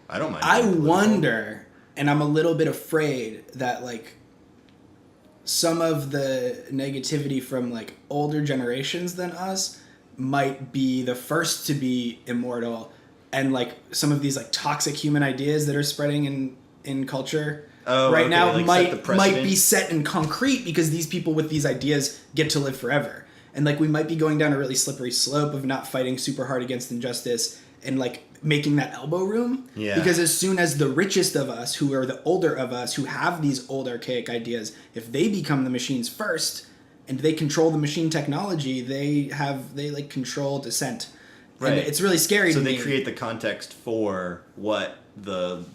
Speaker 1: I don't mind.
Speaker 2: I wonder, and I'm a little bit afraid that like some of the negativity from like older generations than us might be the first to be immortal, and like some of these like toxic human ideas that are spreading in culture now like might be set in concrete because these people with these ideas get to live forever. And like we might be going down a really slippery slope of not fighting super hard against injustice and like making that elbow room. Yeah. Because as soon as the richest of us, who are the older of us, who have these old archaic ideas, if they become the machines first and they control the machine technology, they like control dissent. Right. And it's really scary to me.
Speaker 1: So they create the context for what the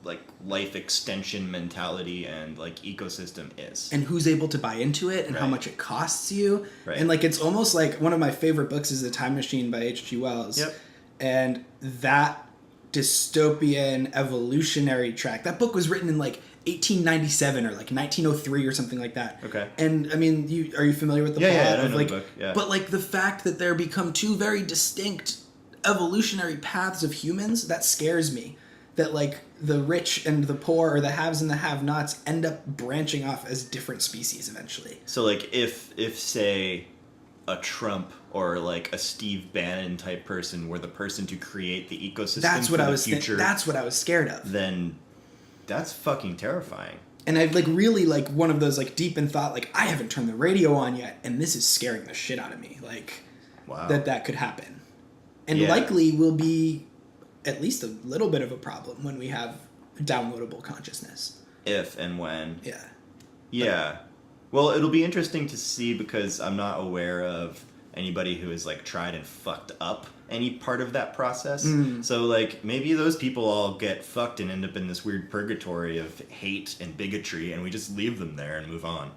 Speaker 1: like life extension mentality and like ecosystem is.
Speaker 2: And who's able to buy into it and how much it costs you. Right. And like it's almost like one of my favorite books is The Time Machine by H.G. Wells. Yep. And that dystopian evolutionary track, that book was written in like 1897 or like 1903 or something like that. Okay. And I mean, are you familiar with the plot?
Speaker 1: Yeah, I know the book. Yeah.
Speaker 2: But like the fact that there become two very distinct evolutionary paths of humans, that scares me. That like the rich and the poor, or the haves and the have-nots, end up branching off as different species eventually.
Speaker 1: So like if say a Trump or like a Steve Bannon type person were the person to create the ecosystem
Speaker 2: that's what I was that's what I was scared of.
Speaker 1: Then that's fucking terrifying.
Speaker 2: And I've like really like one of those like deep in thought, like I haven't turned the radio on yet and this is scaring the shit out of me. Like that could happen. And likely will be at least a little bit of a problem when we have downloadable consciousness.
Speaker 1: If and when.
Speaker 2: Yeah.
Speaker 1: Yeah. Well, it'll be interesting to see because I'm not aware of anybody who has like tried and fucked up any part of that process. So like maybe those people all get fucked and end up in this weird purgatory of hate and bigotry, and we just leave them there and move on.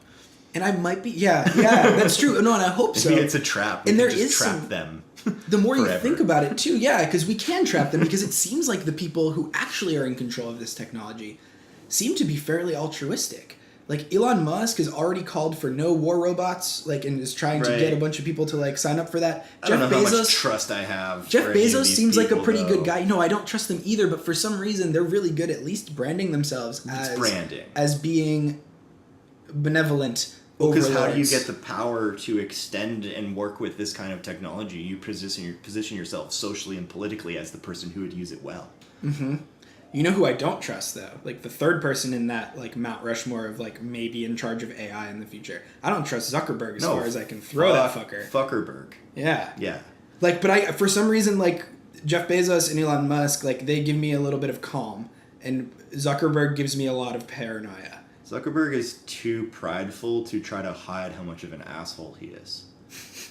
Speaker 2: And I might be, that's true. No, and I hope so.
Speaker 1: Maybe it's a trap.
Speaker 2: And there
Speaker 1: just
Speaker 2: is
Speaker 1: trap them.
Speaker 2: The more you think about it too, because we can trap them, because it seems like the people who actually are in control of this technology seem to be fairly altruistic. Like Elon Musk has already called for no war robots, like, and is trying to get a bunch of people to like sign up for that.
Speaker 1: I don't know how much trust I have.
Speaker 2: Jeff Bezos seems like a pretty good guy. No, I don't trust them either, but for some reason they're really good at least branding themselves as being benevolent.
Speaker 1: Because how do you get the power to extend and work with this kind of technology? You position yourself socially and politically as the person who would use it well.
Speaker 2: Mm-hmm. You know who I don't trust, though? Like, the third person in that, like, Mount Rushmore of, like, maybe in charge of AI in the future. I don't trust Zuckerberg as far as I can throw that fucker.
Speaker 1: Fuckerberg.
Speaker 2: Yeah.
Speaker 1: Yeah.
Speaker 2: Like, but for some reason, like, Jeff Bezos and Elon Musk, like, they give me a little bit of calm. And Zuckerberg gives me a lot of paranoia.
Speaker 1: Zuckerberg is too prideful to try to hide how much of an asshole he is.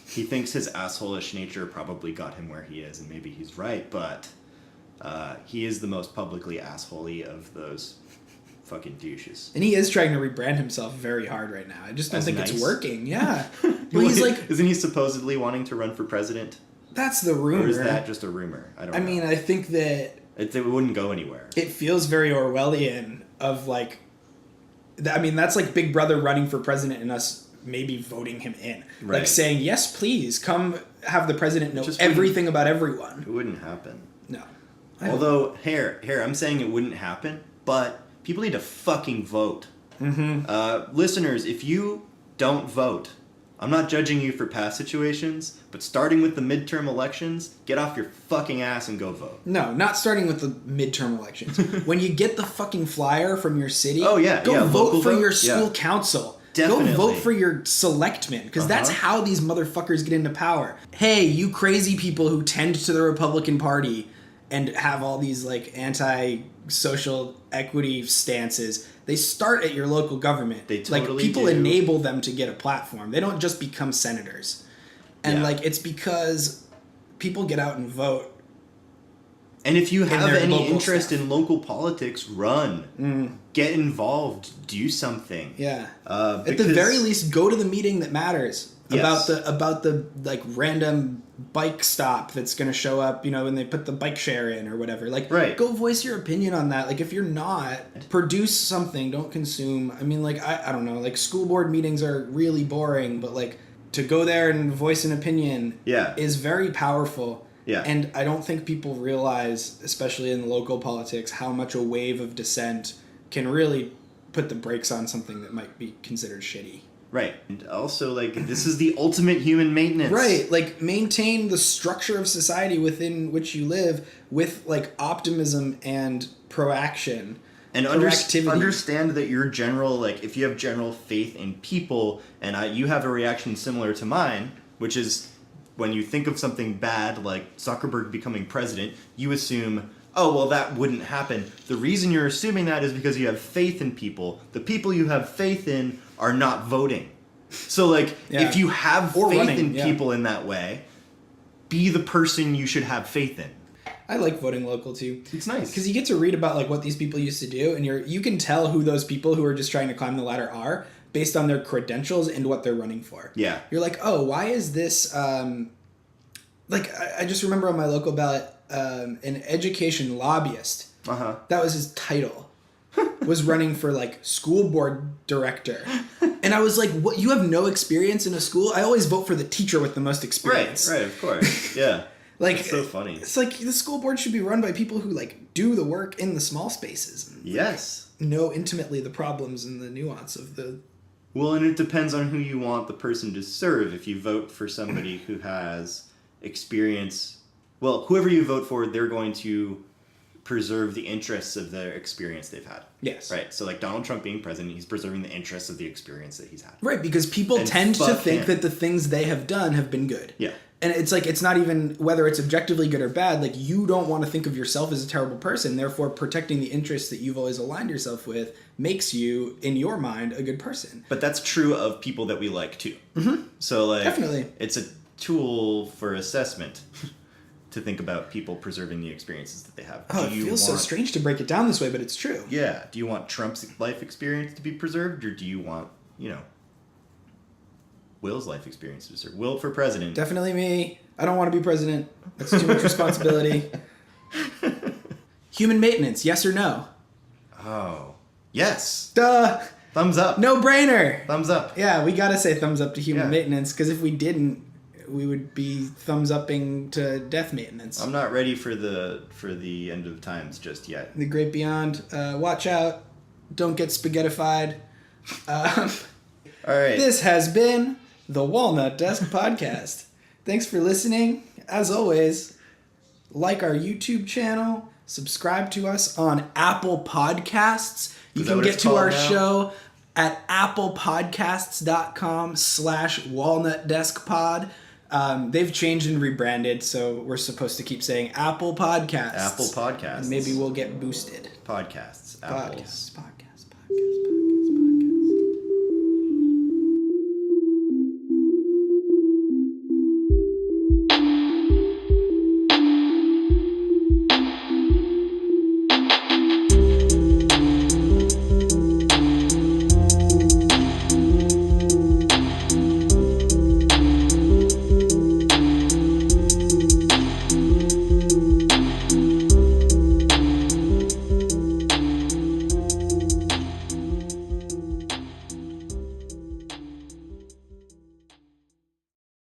Speaker 1: He thinks his asshole-ish nature probably got him where he is, and maybe he's right, but he is the most publicly assholey of those fucking douches.
Speaker 2: And he is trying to rebrand himself very hard right now. I just don't think it's working. Yeah.
Speaker 1: Well, he's like... Isn't he supposedly wanting to run for president?
Speaker 2: That's the rumor.
Speaker 1: Or is that just a rumor? I don't know.
Speaker 2: I mean, I think that...
Speaker 1: It wouldn't go anywhere.
Speaker 2: It feels very Orwellian of, like... I mean, that's like Big Brother running for president and us maybe voting him in. Right. Like saying, yes, please, come have the president know everything about everyone.
Speaker 1: It wouldn't happen.
Speaker 2: No.
Speaker 1: Although, here, I'm saying it wouldn't happen, but people need to fucking vote. Mm-hmm. Listeners, if you don't vote, I'm not judging you for past situations, but starting with the midterm elections, get off your fucking ass and go vote.
Speaker 2: No, not starting with the midterm elections. When you get the fucking flyer from your city,
Speaker 1: go
Speaker 2: vote for your school council.
Speaker 1: Definitely.
Speaker 2: Go vote for your selectmen, because that's how these motherfuckers get into power. Hey, you crazy people who tend to the Republican Party and have all these like anti-social equity stances, they start at your local government.
Speaker 1: They totally
Speaker 2: people enable them to get a platform. They don't just become senators. And like it's because people get out and vote
Speaker 1: And if you have
Speaker 2: their
Speaker 1: any
Speaker 2: local
Speaker 1: interest
Speaker 2: staff.
Speaker 1: in local politics, run. Get involved. Do something.
Speaker 2: Yeah. At the
Speaker 1: Because-
Speaker 2: very least, go to the meeting that matters.
Speaker 1: Yes.
Speaker 2: About the like random bike stop that's going to show up, you know, when they put the bike share in or whatever. Like,
Speaker 1: Right.
Speaker 2: go voice your opinion on that. Like, if you're not, produce something. Don't consume. I mean, like, I don't know. Like, school board meetings are really boring, but like to go there and voice an opinion
Speaker 1: Yeah.
Speaker 2: is very powerful.
Speaker 1: Yeah.
Speaker 2: And I don't think people realize, especially in local politics, how much a wave of dissent can really put the brakes on something that might be considered shitty.
Speaker 1: Right. And also, like, this is the ultimate human maintenance.
Speaker 2: Right, like maintain the structure of society within which you live with like optimism and proaction.
Speaker 1: And
Speaker 2: proactivity.
Speaker 1: understand that your general, like, if you have general faith in people, and you have a reaction similar to mine, which is when you think of something bad, like Zuckerberg becoming president, you assume, oh, well, that wouldn't happen. The reason you're assuming that is because you have faith in people. The people you have faith in are not voting. So, like,
Speaker 2: Yeah.
Speaker 1: if you have
Speaker 2: Or
Speaker 1: faith
Speaker 2: running,
Speaker 1: in
Speaker 2: yeah.
Speaker 1: people in that way, be the person you should have faith in.
Speaker 2: I like voting local too.
Speaker 1: It's nice.
Speaker 2: Because you get to read about like what these people used to do, and you can tell who those people who are just trying to climb the ladder are based on their credentials and what they're running for.
Speaker 1: Yeah.
Speaker 2: You're like, oh, why is this? Like, I just remember on my local ballot, an education lobbyist.
Speaker 1: Uh-huh.
Speaker 2: That was his title. Was running for like school board director. And I was like, what, you have no experience in a school? I always vote for the teacher with the most experience.
Speaker 1: Right, of course. Yeah.
Speaker 2: Like,
Speaker 1: That's so funny.
Speaker 2: It's like the school board should be run by people who like do the work in the small spaces and
Speaker 1: Yes.
Speaker 2: know intimately the problems and the nuance of the.
Speaker 1: Well, and it depends on who you want the person to serve. If you vote for somebody who has experience, well, whoever you vote for, they're going to preserve the interests of their experience they've had.
Speaker 2: Yes.
Speaker 1: Right. So, like Donald Trump being president, he's preserving the interests of the experience that he's had.
Speaker 2: Right, because people
Speaker 1: And
Speaker 2: tend to
Speaker 1: fuck
Speaker 2: think
Speaker 1: him.
Speaker 2: that the things they have done have been good.
Speaker 1: Yeah.
Speaker 2: And it's like, it's not even whether it's objectively good or bad. Like, you don't want to think of yourself as a terrible person. Therefore, protecting the interests that you've always aligned yourself with makes you, in your mind, a good person.
Speaker 1: But that's true of people that we like too. Mm-hmm. So, like,
Speaker 2: Definitely.
Speaker 1: it's a tool for assessment to think about people preserving the experiences that they have.
Speaker 2: Oh, it feels so strange to break it down this way, but it's true.
Speaker 1: Yeah. Do you want Trump's life experience to be preserved, or do you want, Will's life experience to be preserved? Will for president.
Speaker 2: Definitely me. I don't want to be president. That's too much responsibility. Human maintenance, yes or no?
Speaker 1: Oh. Yes.
Speaker 2: Duh.
Speaker 1: Thumbs up.
Speaker 2: No brainer.
Speaker 1: Thumbs up.
Speaker 2: Yeah, we gotta say thumbs up to human
Speaker 1: Yeah.
Speaker 2: maintenance, because if we didn't, we would be thumbs upping to death maintenance.
Speaker 1: I'm not ready for the end of the times just yet.
Speaker 2: The great beyond. Watch out. Don't get spaghettified.
Speaker 1: All right.
Speaker 2: This has been the Walnut Desk Podcast. Thanks for listening. As always, like our YouTube channel, subscribe to us on Apple Podcasts. You
Speaker 1: Is that
Speaker 2: can
Speaker 1: what
Speaker 2: get
Speaker 1: it's
Speaker 2: to
Speaker 1: called
Speaker 2: our
Speaker 1: now?
Speaker 2: show at applepodcasts.com/walnutdeskpod. They've changed and rebranded, so we're supposed to keep saying Apple Podcasts.
Speaker 1: Apple Podcasts.
Speaker 2: And maybe we'll get boosted.
Speaker 1: Podcasts. Apples.
Speaker 2: Podcasts.